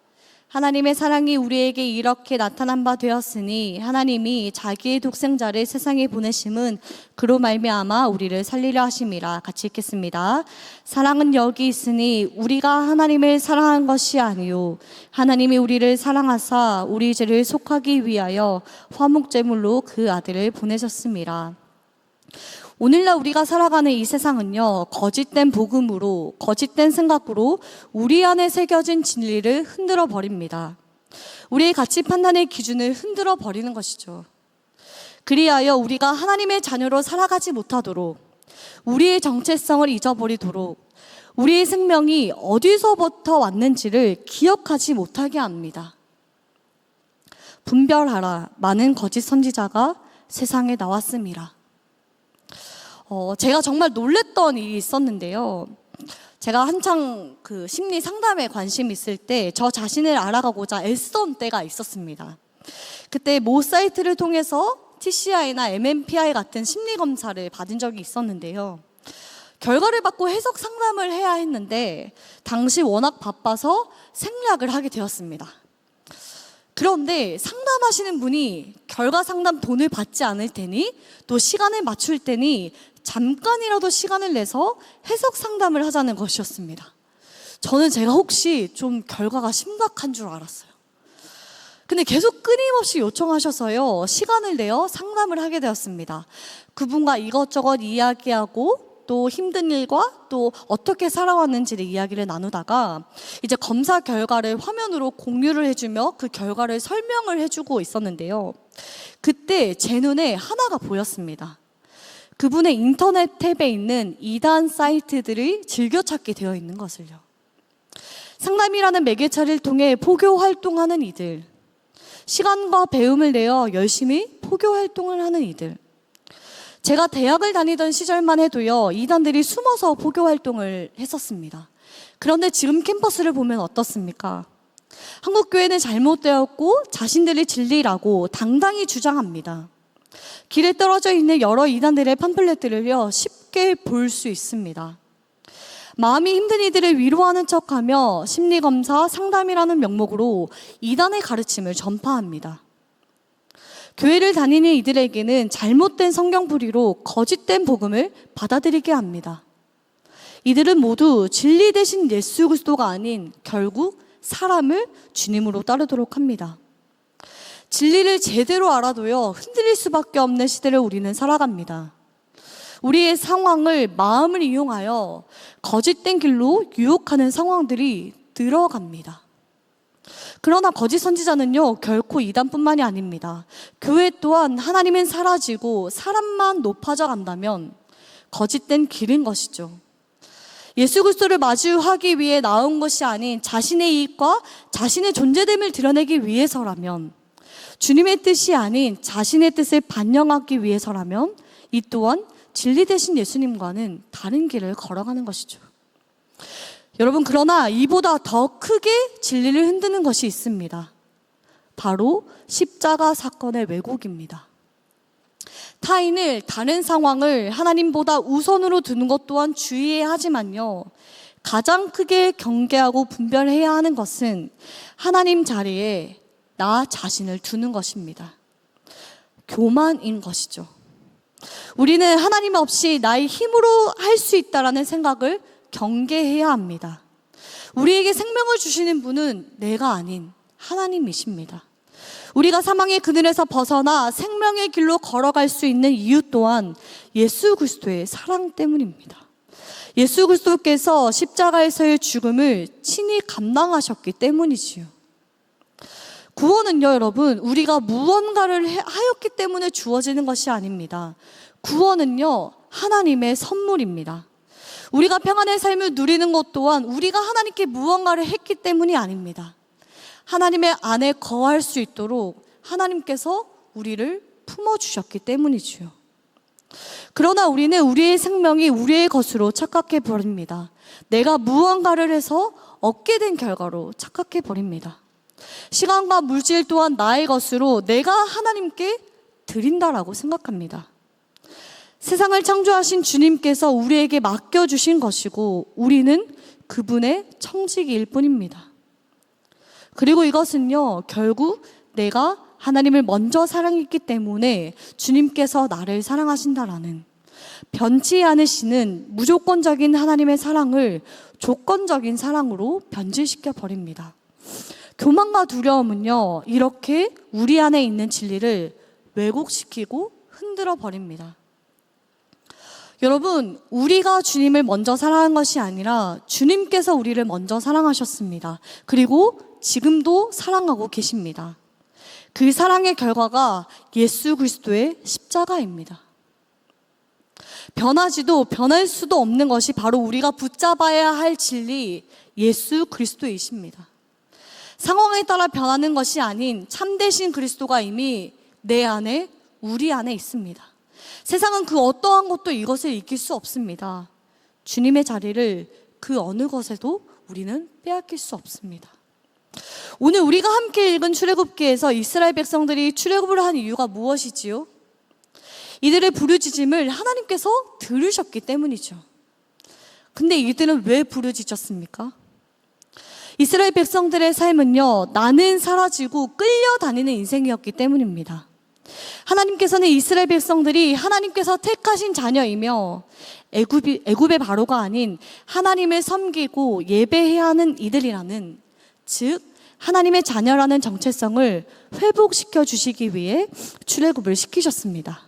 하나님의 사랑이 우리에게 이렇게 나타난 바 되었으니 하나님이 자기의 독생자를 세상에 보내심은 그로 말미암아 우리를 살리려 하심이라. 같이 읽겠습니다. 사랑은 여기 있으니 우리가 하나님을 사랑한 것이 아니요 하나님이 우리를 사랑하사 우리 죄를 속하기 위하여 화목제물로 그 아들을 보내셨습니다. 오늘날 우리가 살아가는 이 세상은요, 거짓된 복음으로, 거짓된 생각으로 우리 안에 새겨진 진리를 흔들어 버립니다. 우리의 가치 판단의 기준을 흔들어 버리는 것이죠. 그리하여 우리가 하나님의 자녀로 살아가지 못하도록, 우리의 정체성을 잊어버리도록, 우리의 생명이 어디서부터 왔는지를 기억하지 못하게 합니다. 분별하라. 많은 거짓 선지자가 세상에 나왔음이라. 제가 정말 놀랬던 일이 있었는데요. 제가 한창 그 심리 상담에 관심이 있을 때 저 자신을 알아가고자 애쓰던 때가 있었습니다. 그때 모 사이트를 통해서 TCI나 MMPI 같은 심리 검사를 받은 적이 있었는데요. 결과를 받고 해석 상담을 해야 했는데 당시 워낙 바빠서 생략을 하게 되었습니다. 그런데 상담하시는 분이 결과 상담 돈을 받지 않을 테니 또 시간을 맞출 테니 잠깐이라도 시간을 내서 해석 상담을 하자는 것이었습니다. 저는 제가 혹시 좀 결과가 심각한 줄 알았어요. 근데 계속 끊임없이 요청하셔서요, 시간을 내어 상담을 하게 되었습니다. 그분과 이것저것 이야기하고 또 힘든 일과 또 어떻게 살아왔는지를 이야기를 나누다가 이제 검사 결과를 화면으로 공유를 해주며 그 결과를 설명을 해주고 있었는데요. 그때 제 눈에 하나가 보였습니다. 그분의 인터넷 탭에 있는 이단 사이트들이 즐겨찾게 되어 있는 것을요. 상담이라는 매개체를 통해 포교 활동하는 이들, 시간과 배움을 내어 열심히 포교 활동을 하는 이들. 제가 대학을 다니던 시절만 해도요, 이단들이 숨어서 포교 활동을 했었습니다. 그런데 지금 캠퍼스를 보면 어떻습니까? 한국교회는 잘못되었고 자신들이 진리라고 당당히 주장합니다. 길에 떨어져 있는 여러 이단들의 팜플렛들을요, 쉽게 볼 수 있습니다. 마음이 힘든 이들을 위로하는 척하며 심리검사, 상담이라는 명목으로 이단의 가르침을 전파합니다. 교회를 다니는 이들에게는 잘못된 성경풀이로 거짓된 복음을 받아들이게 합니다. 이들은 모두 진리 대신 예수 그리스도가 아닌 결국 사람을 주님으로 따르도록 합니다. 진리를 제대로 알아도요, 흔들릴 수밖에 없는 시대를 우리는 살아갑니다. 우리의 상황을, 마음을 이용하여 거짓된 길로 유혹하는 상황들이 늘어갑니다. 그러나 거짓 선지자는요, 결코 이단뿐만이 아닙니다. 교회 또한 하나님은 사라지고 사람만 높아져 간다면 거짓된 길인 것이죠. 예수 그리스도를 마주하기 위해 나온 것이 아닌 자신의 이익과 자신의 존재됨을 드러내기 위해서라면, 주님의 뜻이 아닌 자신의 뜻을 반영하기 위해서라면 이 또한 진리 대신 예수님과는 다른 길을 걸어가는 것이죠. 여러분, 그러나 이보다 더 크게 진리를 흔드는 것이 있습니다. 바로 십자가 사건의 왜곡입니다. 타인을, 다른 상황을 하나님보다 우선으로 두는 것 또한 주의해야 하지만요, 가장 크게 경계하고 분별해야 하는 것은 하나님 자리에 나 자신을 두는 것입니다. 교만인 것이죠. 우리는 하나님 없이 나의 힘으로 할 수 있다라는 생각을 경계해야 합니다. 우리에게 생명을 주시는 분은 내가 아닌 하나님이십니다. 우리가 사망의 그늘에서 벗어나 생명의 길로 걸어갈 수 있는 이유 또한 예수 그리스도의 사랑 때문입니다. 예수 그리스도께서 십자가에서의 죽음을 친히 감당하셨기 때문이지요. 구원은요, 여러분, 우리가 무언가를 하였기 때문에 주어지는 것이 아닙니다. 구원은요, 하나님의 선물입니다. 우리가 평안의 삶을 누리는 것 또한 우리가 하나님께 무언가를 했기 때문이 아닙니다. 하나님의 안에 거할 수 있도록 하나님께서 우리를 품어주셨기 때문이지요. 그러나 우리는 우리의 생명이 우리의 것으로 착각해 버립니다. 내가 무언가를 해서 얻게 된 결과로 착각해 버립니다. 시간과 물질 또한 나의 것으로 내가 하나님께 드린다라고 생각합니다. 세상을 창조하신 주님께서 우리에게 맡겨주신 것이고 우리는 그분의 청지기일 뿐입니다. 그리고 이것은요, 결국 내가 하나님을 먼저 사랑했기 때문에 주님께서 나를 사랑하신다라는 변치 않으시는 무조건적인 하나님의 사랑을 조건적인 사랑으로 변질시켜 버립니다. 교만과 두려움은요, 이렇게 우리 안에 있는 진리를 왜곡시키고 흔들어 버립니다. 여러분, 우리가 주님을 먼저 사랑한 것이 아니라 주님께서 우리를 먼저 사랑하셨습니다. 그리고 지금도 사랑하고 계십니다. 그 사랑의 결과가 예수 그리스도의 십자가입니다. 변하지도 변할 수도 없는 것이 바로 우리가 붙잡아야 할 진리, 예수 그리스도이십니다. 상황에 따라 변하는 것이 아닌 참되신 그리스도가 이미 내 안에, 우리 안에 있습니다. 세상은 그 어떠한 것도 이것을 이길 수 없습니다. 주님의 자리를 그 어느 것에도 우리는 빼앗길 수 없습니다. 오늘 우리가 함께 읽은 출애굽기에서 이스라엘 백성들이 출애굽을 한 이유가 무엇이지요? 이들의 부르짖음을 하나님께서 들으셨기 때문이죠. 근데 이들은 왜 부르짖었습니까? 이스라엘 백성들의 삶은요, 나는 사라지고 끌려다니는 인생이었기 때문입니다. 하나님께서는 이스라엘 백성들이 하나님께서 택하신 자녀이며 애굽의 바로가 아닌 하나님을 섬기고 예배해야 하는 이들이라는, 즉 하나님의 자녀라는 정체성을 회복시켜 주시기 위해 출애굽을 시키셨습니다.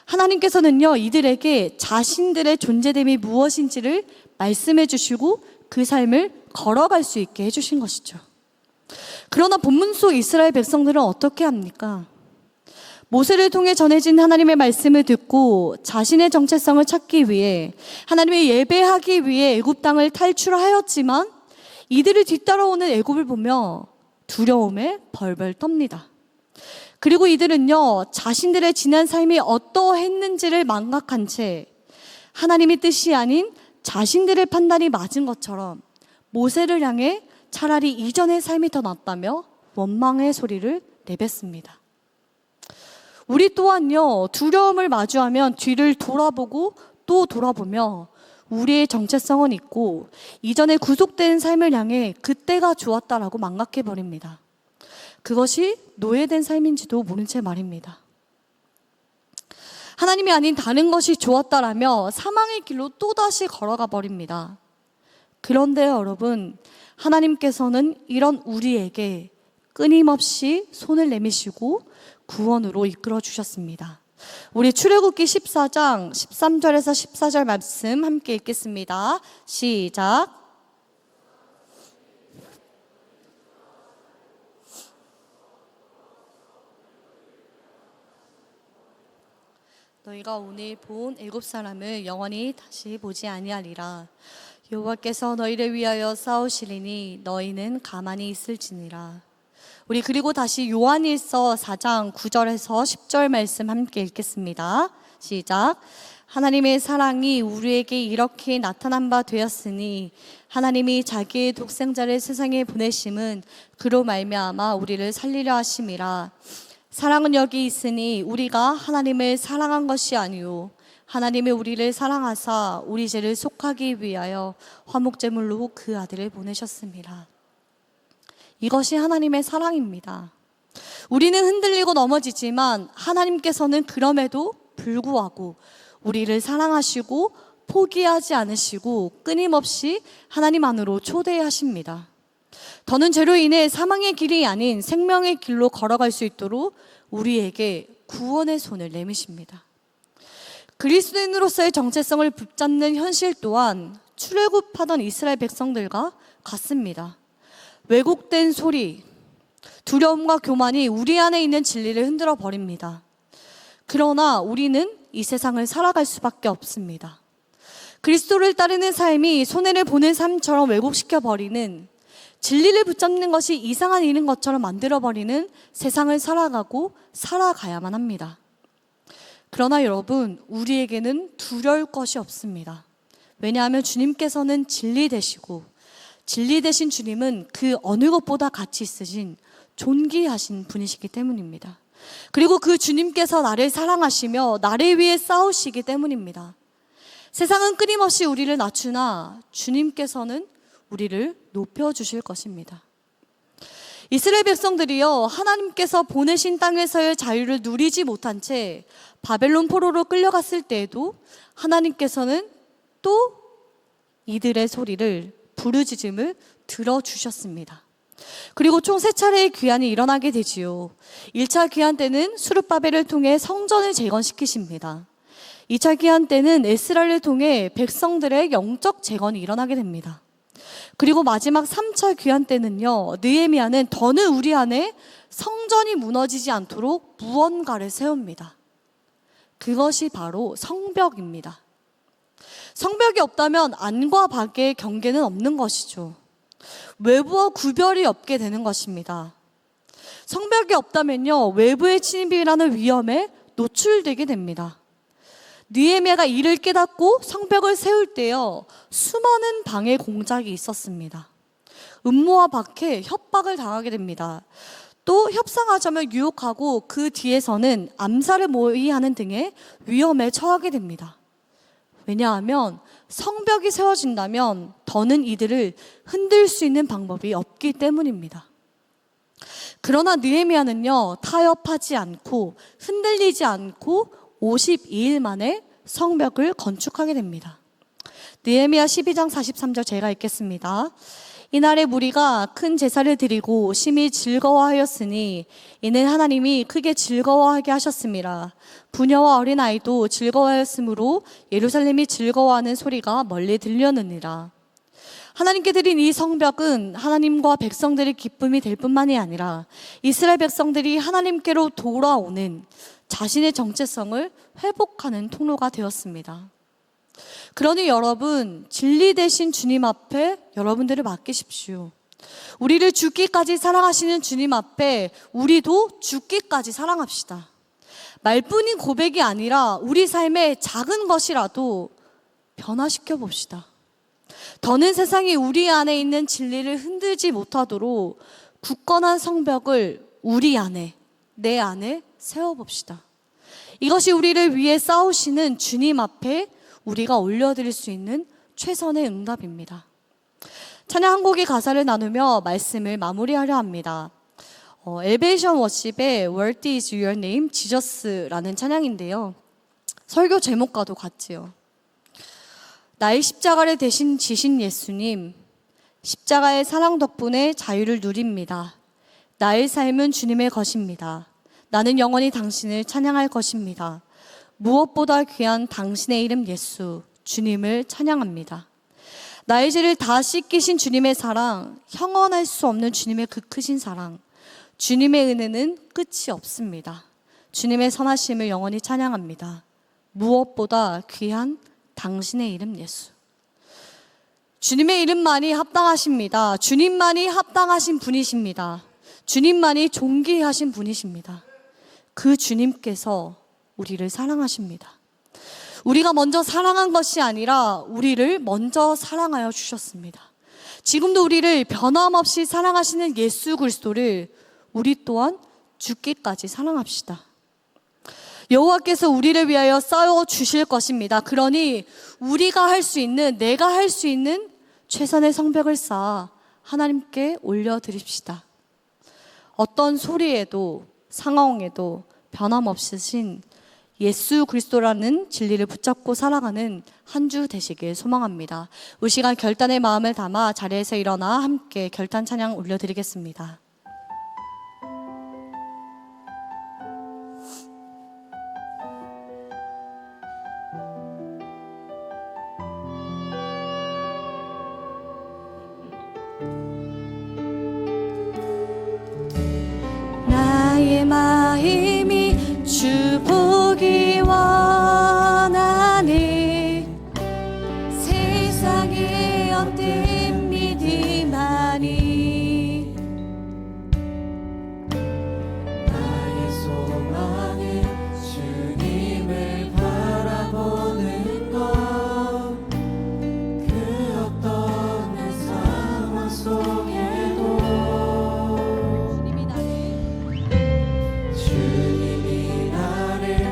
하나님께서는요, 이들에게 자신들의 존재됨이 무엇인지를 말씀해 주시고 그 삶을 걸어갈 수 있게 해주신 것이죠. 그러나 본문 속 이스라엘 백성들은 어떻게 합니까? 모세를 통해 전해진 하나님의 말씀을 듣고 자신의 정체성을 찾기 위해, 하나님의 예배하기 위해 애굽 땅을 탈출하였지만 이들을 뒤따라오는 애굽을 보며 두려움에 벌벌 떱니다. 그리고 이들은요, 자신들의 지난 삶이 어떠했는지를 망각한 채 하나님의 뜻이 아닌 자신들의 판단이 맞은 것처럼 모세를 향해 차라리 이전의 삶이 더 낫다며 원망의 소리를 내뱉습니다. 우리 또한요, 두려움을 마주하면 뒤를 돌아보고 또 돌아보며 우리의 정체성은 있고 이전에 구속된 삶을 향해 그때가 좋았다라고 망각해버립니다. 그것이 노예된 삶인지도 모른 채 말입니다. 하나님이 아닌 다른 것이 좋았다라며 사망의 길로 또다시 걸어가 버립니다. 그런데 여러분, 하나님께서는 이런 우리에게 끊임없이 손을 내미시고 구원으로 이끌어 주셨습니다. 우리 출애굽기 14장 13절에서 14절 말씀 함께 읽겠습니다. 시작. 너희가 오늘 본 애굽 사람을 영원히 다시 보지 아니하리라. 여호와께서 너희를 위하여 싸우시리니 너희는 가만히 있을지니라. 우리 그리고 다시 요한일서 4장 9절에서 10절 말씀 함께 읽겠습니다. 시작. 하나님의 사랑이 우리에게 이렇게 나타난 바 되었으니 하나님이 자기의 독생자를 세상에 보내심은 그로 말미암아 우리를 살리려 하심이라. 사랑은 여기 있으니 우리가 하나님을 사랑한 것이 아니요 하나님이 우리를 사랑하사 우리 죄를 속하기 위하여 화목제물로 그 아들을 보내셨습니다. 이것이 하나님의 사랑입니다. 우리는 흔들리고 넘어지지만 하나님께서는 그럼에도 불구하고 우리를 사랑하시고 포기하지 않으시고 끊임없이 하나님 안으로 초대하십니다. 더는 죄로 인해 사망의 길이 아닌 생명의 길로 걸어갈 수 있도록 우리에게 구원의 손을 내미십니다. 그리스도인으로서의 정체성을 붙잡는 현실 또한 출애굽하던 이스라엘 백성들과 같습니다. 왜곡된 소리, 두려움과 교만이 우리 안에 있는 진리를 흔들어 버립니다. 그러나 우리는 이 세상을 살아갈 수밖에 없습니다. 그리스도를 따르는 삶이 손해를 보는 삶처럼 왜곡시켜 버리는, 진리를 붙잡는 것이 이상한 일인 것처럼 만들어버리는 세상을 살아가야만 합니다. 그러나 여러분, 우리에게는 두려울 것이 없습니다. 왜냐하면 주님께서는 진리 되시고 진리 되신 주님은 그 어느 것보다 가치 있으신 존귀하신 분이시기 때문입니다. 그리고 그 주님께서 나를 사랑하시며 나를 위해 싸우시기 때문입니다. 세상은 끊임없이 우리를 낮추나 주님께서는 우리를 높여주실 것입니다. 이스라엘 백성들이요, 하나님께서 보내신 땅에서의 자유를 누리지 못한 채 바벨론 포로로 끌려갔을 때에도 하나님께서는 또 이들의 소리를, 부르짖음을 들어주셨습니다. 그리고 총 3차례의 귀환이 일어나게 되지요. 1차 귀환 때는 수룹바벨을 통해 성전을 재건시키십니다. 2차 귀환 때는 에스라를 통해 백성들의 영적 재건이 일어나게 됩니다. 그리고 마지막 3차 귀환 때는요, 느헤미야는 더는 우리 안에 성전이 무너지지 않도록 무언가를 세웁니다. 그것이 바로 성벽입니다. 성벽이 없다면 안과 밖의 경계는 없는 것이죠. 외부와 구별이 없게 되는 것입니다. 성벽이 없다면요, 외부의 침입이라는 위험에 노출되게 됩니다. 느헤미야가 이를 깨닫고 성벽을 세울 때요, 수많은 방해 공작이 있었습니다. 음모와 박해, 협박을 당하게 됩니다. 또 협상하자며 유혹하고 그 뒤에서는 암살을 모의하는 등의 위험에 처하게 됩니다. 왜냐하면 성벽이 세워진다면 더는 이들을 흔들 수 있는 방법이 없기 때문입니다. 그러나 느헤미야는요, 타협하지 않고 흔들리지 않고 52일 만에 성벽을 건축하게 됩니다. 느헤미야 12장 43절 제가 읽겠습니다. 이날에 무리가 큰 제사를 드리고 심히 즐거워하였으니 이는 하나님이 크게 즐거워하게 하셨음이라. 부녀와 어린아이도 즐거워하였으므로 예루살렘이 즐거워하는 소리가 멀리 들려느니라. 하나님께 드린 이 성벽은 하나님과 백성들의 기쁨이 될 뿐만이 아니라 이스라엘 백성들이 하나님께로 돌아오는 자신의 정체성을 회복하는 통로가 되었습니다. 그러니 여러분, 진리 되신 주님 앞에 여러분들을 맡기십시오. 우리를 죽기까지 사랑하시는 주님 앞에 우리도 죽기까지 사랑합시다. 말뿐인 고백이 아니라 우리 삶의 작은 것이라도 변화시켜 봅시다. 더는 세상이 우리 안에 있는 진리를 흔들지 못하도록 굳건한 성벽을 우리 안에, 내 안에 세워봅시다. 이것이 우리를 위해 싸우시는 주님 앞에 우리가 올려드릴 수 있는 최선의 응답입니다. 찬양 한 곡의 가사를 나누며 말씀을 마무리하려 합니다. 엘베이션 워십의 What is your name? 지저스라는 찬양인데요. 설교 제목과도 같지요. 나의 십자가를 대신 지신 예수님, 십자가의 사랑 덕분에 자유를 누립니다. 나의 삶은 주님의 것입니다. 나는 영원히 당신을 찬양할 것입니다. 무엇보다 귀한 당신의 이름 예수, 주님을 찬양합니다. 나의 죄를 다 씻기신 주님의 사랑, 형언할 수 없는 주님의 그 크신 사랑, 주님의 은혜는 끝이 없습니다. 주님의 선하심을 영원히 찬양합니다. 무엇보다 귀한 당신의 이름 예수. 주님의 이름만이 합당하십니다. 주님만이 합당하신 분이십니다. 주님만이 존귀하신 분이십니다. 그 주님께서 우리를 사랑하십니다. 우리가 먼저 사랑한 것이 아니라 우리를 먼저 사랑하여 주셨습니다. 지금도 우리를 변함없이 사랑하시는 예수 그리스도를 우리 또한 죽기까지 사랑합시다. 여호와께서 우리를 위하여 싸워 주실 것입니다. 그러니 우리가 할 수 있는, 내가 할 수 있는 최선의 성벽을 쌓아 하나님께 올려드립시다. 어떤 소리에도 상황에도 변함없으신 예수 그리스도라는 진리를 붙잡고 살아가는 한 주 되시길 소망합니다. 이 시간 결단의 마음을 담아 자리에서 일어나 함께 결단 찬양 올려드리겠습니다. 나의 마음이 주 보기 원하네. 세상에 헛된 믿음만이 나의 소망은 주님을 바라보는 것. 그 어떤 내 상황 속에도 주님이 나를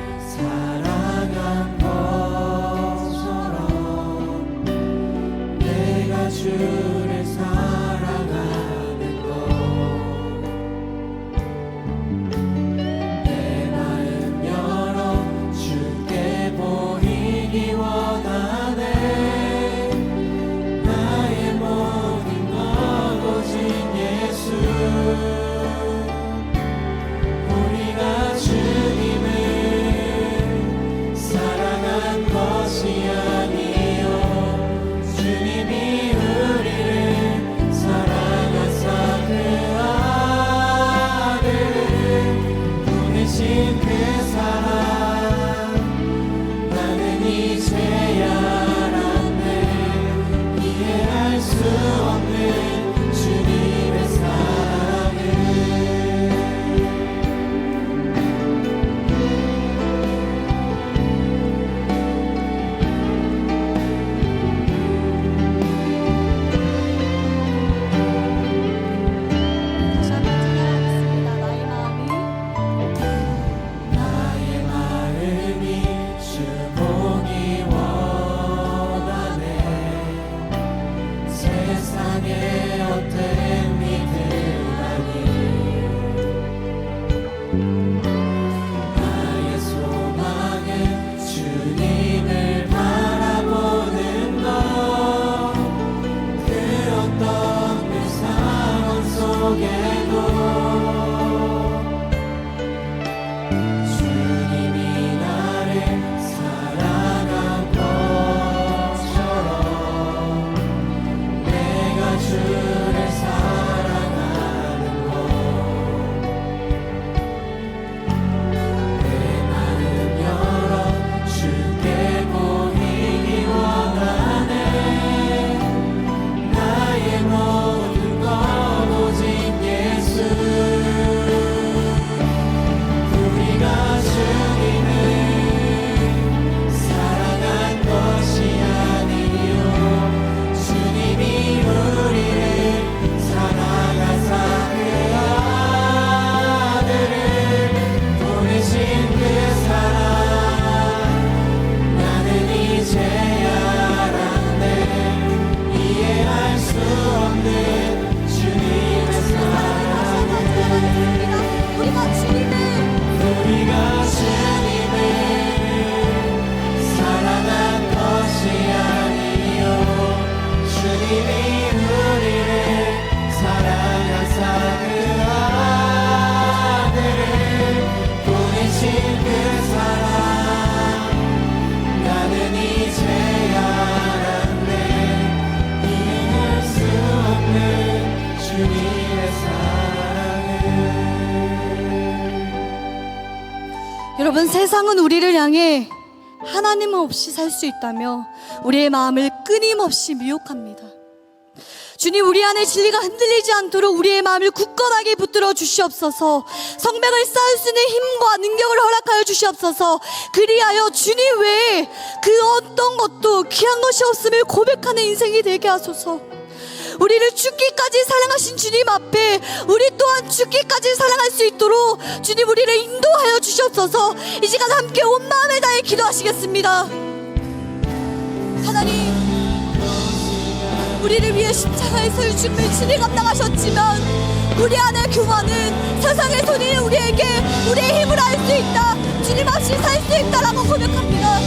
여러분, 세상은 우리를 향해 하나님 없이 살 수 있다며 우리의 마음을 끊임없이 미혹합니다. 주님, 우리 안에 진리가 흔들리지 않도록 우리의 마음을 굳건하게 붙들어 주시옵소서. 성벽을 쌓을 수 있는 힘과 능력을 허락하여 주시옵소서. 그리하여 주님 외에 그 어떤 것도 귀한 것이 없음을 고백하는 인생이 되게 하소서. 우리를 죽기까지 사랑하신 주님 앞에 우리 또한 죽기까지 사랑할 수 있도록 주님, 우리를 인도하여 주시옵소서. 이 시간 함께 온 마음을 다해 기도하시겠습니다. 하나님, 우리를 위해 십자가에서 죽음을 친히 감당하셨지만 우리 안에 교만은 세상의 손이 우리에게 우리의 힘을 알 수 있다, 주님 없이 살 수 있다라고 고백합니다.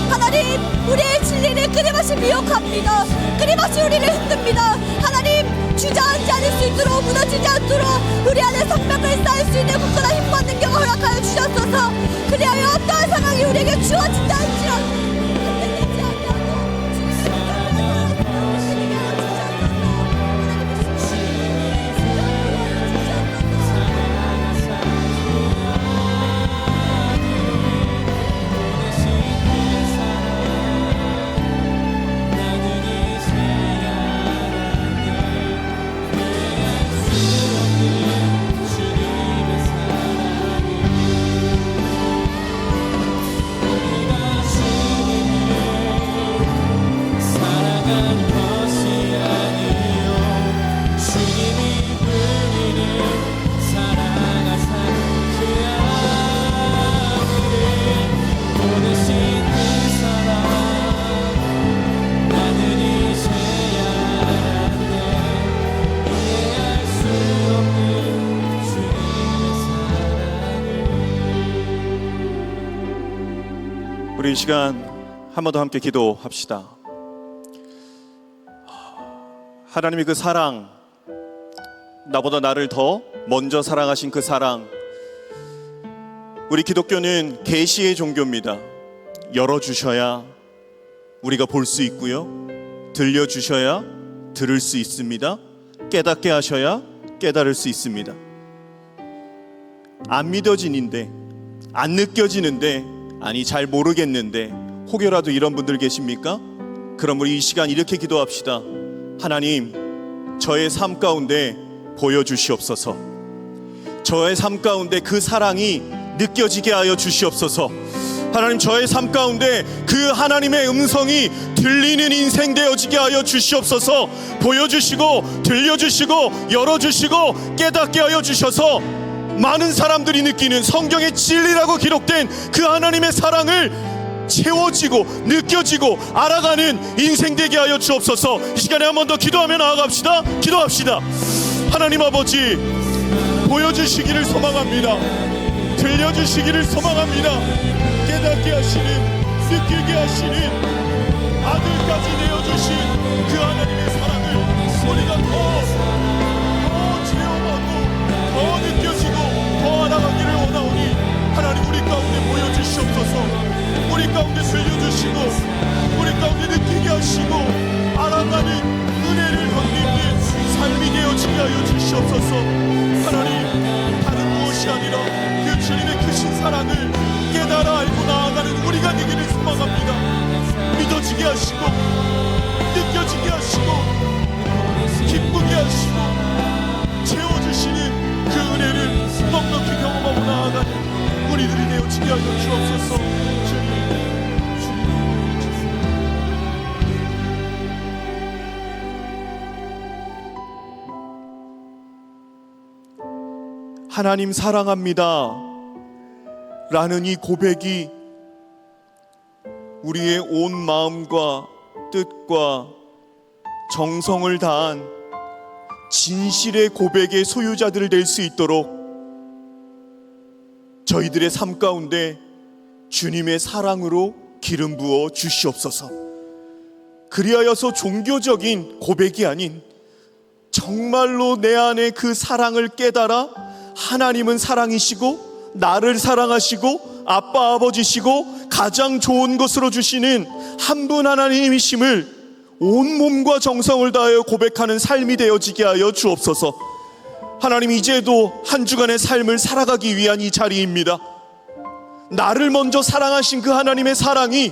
하나님, 우리의 진리를 끊임없이 미혹합니다. 끊임없이 우리를 흔듭니다. 하나님, 주저앉지 않을 수 있도록, 무너지지 않도록 우리 안에 성벽을 쌓을 수 있는 굳건한 힘과 능력을 허락하여 주셨소서. 그리하여 어떠한 상황이 우리에게 주어진다 할지라도 흔들리지 않냐고 주님의 우리 이 시간 한 번 더 함께 기도합시다. 하나님의 그 사랑, 나보다 나를 더 먼저 사랑하신 그 사랑, 우리 기독교는 계시의 종교입니다. 열어주셔야 우리가 볼 수 있고요, 들려주셔야 들을 수 있습니다. 깨닫게 하셔야 깨달을 수 있습니다. 안 믿어지는데, 안 느껴지는데, 아니 잘 모르겠는데 혹여라도 이런 분들 계십니까? 그럼 우리 이 시간 이렇게 기도합시다. 하나님, 저의 삶 가운데 보여주시옵소서. 저의 삶 가운데 그 사랑이 느껴지게 하여 주시옵소서. 하나님, 저의 삶 가운데 그 하나님의 음성이 들리는 인생 되어지게 하여 주시옵소서. 보여주시고 들려주시고 열어주시고 깨닫게 하여 주셔서 많은 사람들이 느끼는 성경의 진리라고 기록된 그 하나님의 사랑을 채워지고 느껴지고 알아가는 인생 되게 하여 주옵소서. 이 시간에 한 번 더 기도하며 나아갑시다. 기도합시다. 하나님 아버지, 보여주시기를 소망합니다. 들려주시기를 소망합니다. 깨닫게 하시는, 느끼게 하시는 아들까지 내어주신 그 하나님의 사랑을 우리가 더 체험하고 더 느껴지고 더 알아가기를 원하오니 하나님, 우리 가운데 보여주시옵소서. 우리 가운데 들려주시고 우리 가운데 느끼게 하시고 알아가는 은혜를 견디는 삶이 되어지게 하여 주시옵소서. 하나님, 다른 무엇이 아니라 그 주님의 크신 사랑을 깨달아 알고 나아가는 우리가 되기를 소망합니다. 믿어지게 하시고 느껴지게 하시고 기쁘게 하시고 채워주시는 그 은혜를 넉넉히 경험하고 나아가는 우리들이 되어지게 하여 주옵소서. 주님, 하나님 사랑합니다 라는 이 고백이 우리의 온 마음과 뜻과 정성을 다한 진실의 고백의 소유자들 될 수 있도록 저희들의 삶 가운데 주님의 사랑으로 기름 부어 주시옵소서. 그리하여서 종교적인 고백이 아닌 정말로 내 안에 그 사랑을 깨달아 하나님은 사랑이시고 나를 사랑하시고 아빠 아버지시고 가장 좋은 것으로 주시는 한 분 하나님이심을 온 몸과 정성을 다하여 고백하는 삶이 되어지게 하여 주옵소서. 하나님, 이제도 한 주간의 삶을 살아가기 위한 이 자리입니다. 나를 먼저 사랑하신 그 하나님의 사랑이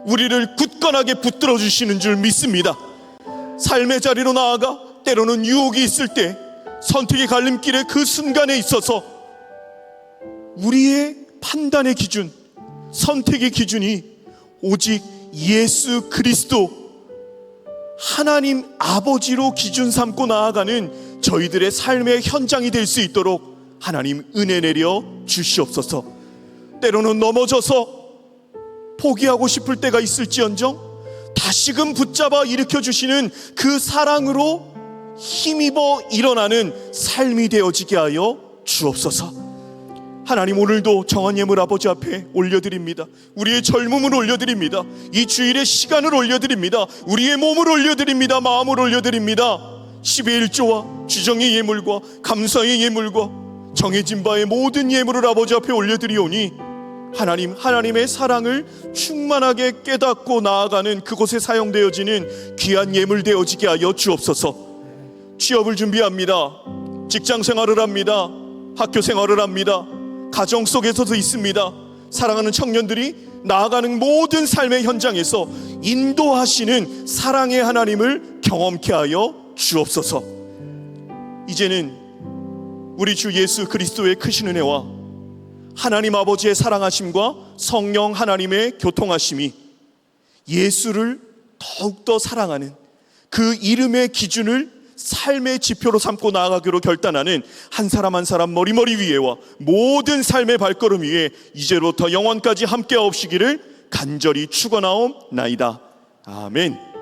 우리를 굳건하게 붙들어 주시는 줄 믿습니다. 삶의 자리로 나아가 때로는 유혹이 있을 때 선택의 갈림길의 그 순간에 있어서 우리의 판단의 기준, 선택의 기준이 오직 예수 그리스도 하나님 아버지로 기준 삼고 나아가는 저희들의 삶의 현장이 될 수 있도록 하나님 은혜 내려 주시옵소서. 때로는 넘어져서 포기하고 싶을 때가 있을지언정 다시금 붙잡아 일으켜 주시는 그 사랑으로 힘입어 일어나는 삶이 되어지게 하여 주옵소서. 하나님, 오늘도 정한 예물 아버지 앞에 올려드립니다. 우리의 젊음을 올려드립니다. 이 주일의 시간을 올려드립니다. 우리의 몸을 올려드립니다. 마음을 올려드립니다. 10의 1조와 주정의 예물과 감사의 예물과 정해진 바의 모든 예물을 아버지 앞에 올려드리오니 하나님, 하나님의 사랑을 충만하게 깨닫고 나아가는 그곳에 사용되어지는 귀한 예물 되어지게 하여 주옵소서. 취업을 준비합니다. 직장 생활을 합니다. 학교 생활을 합니다. 가정 속에서도 있습니다. 사랑하는 청년들이 나아가는 모든 삶의 현장에서 인도하시는 사랑의 하나님을 경험케 하여 주옵소서. 이제는 우리 주 예수 그리스도의 크신 은혜와 하나님 아버지의 사랑하심과 성령 하나님의 교통하심이 예수를 더욱더 사랑하는 그 이름의 기준을 삶의 지표로 삼고 나아가기로 결단하는 한 사람 한 사람 머리머리 위에와 모든 삶의 발걸음 위에 이제로부터 영원까지 함께하옵시기를 간절히 축원하옵나이다. 아멘.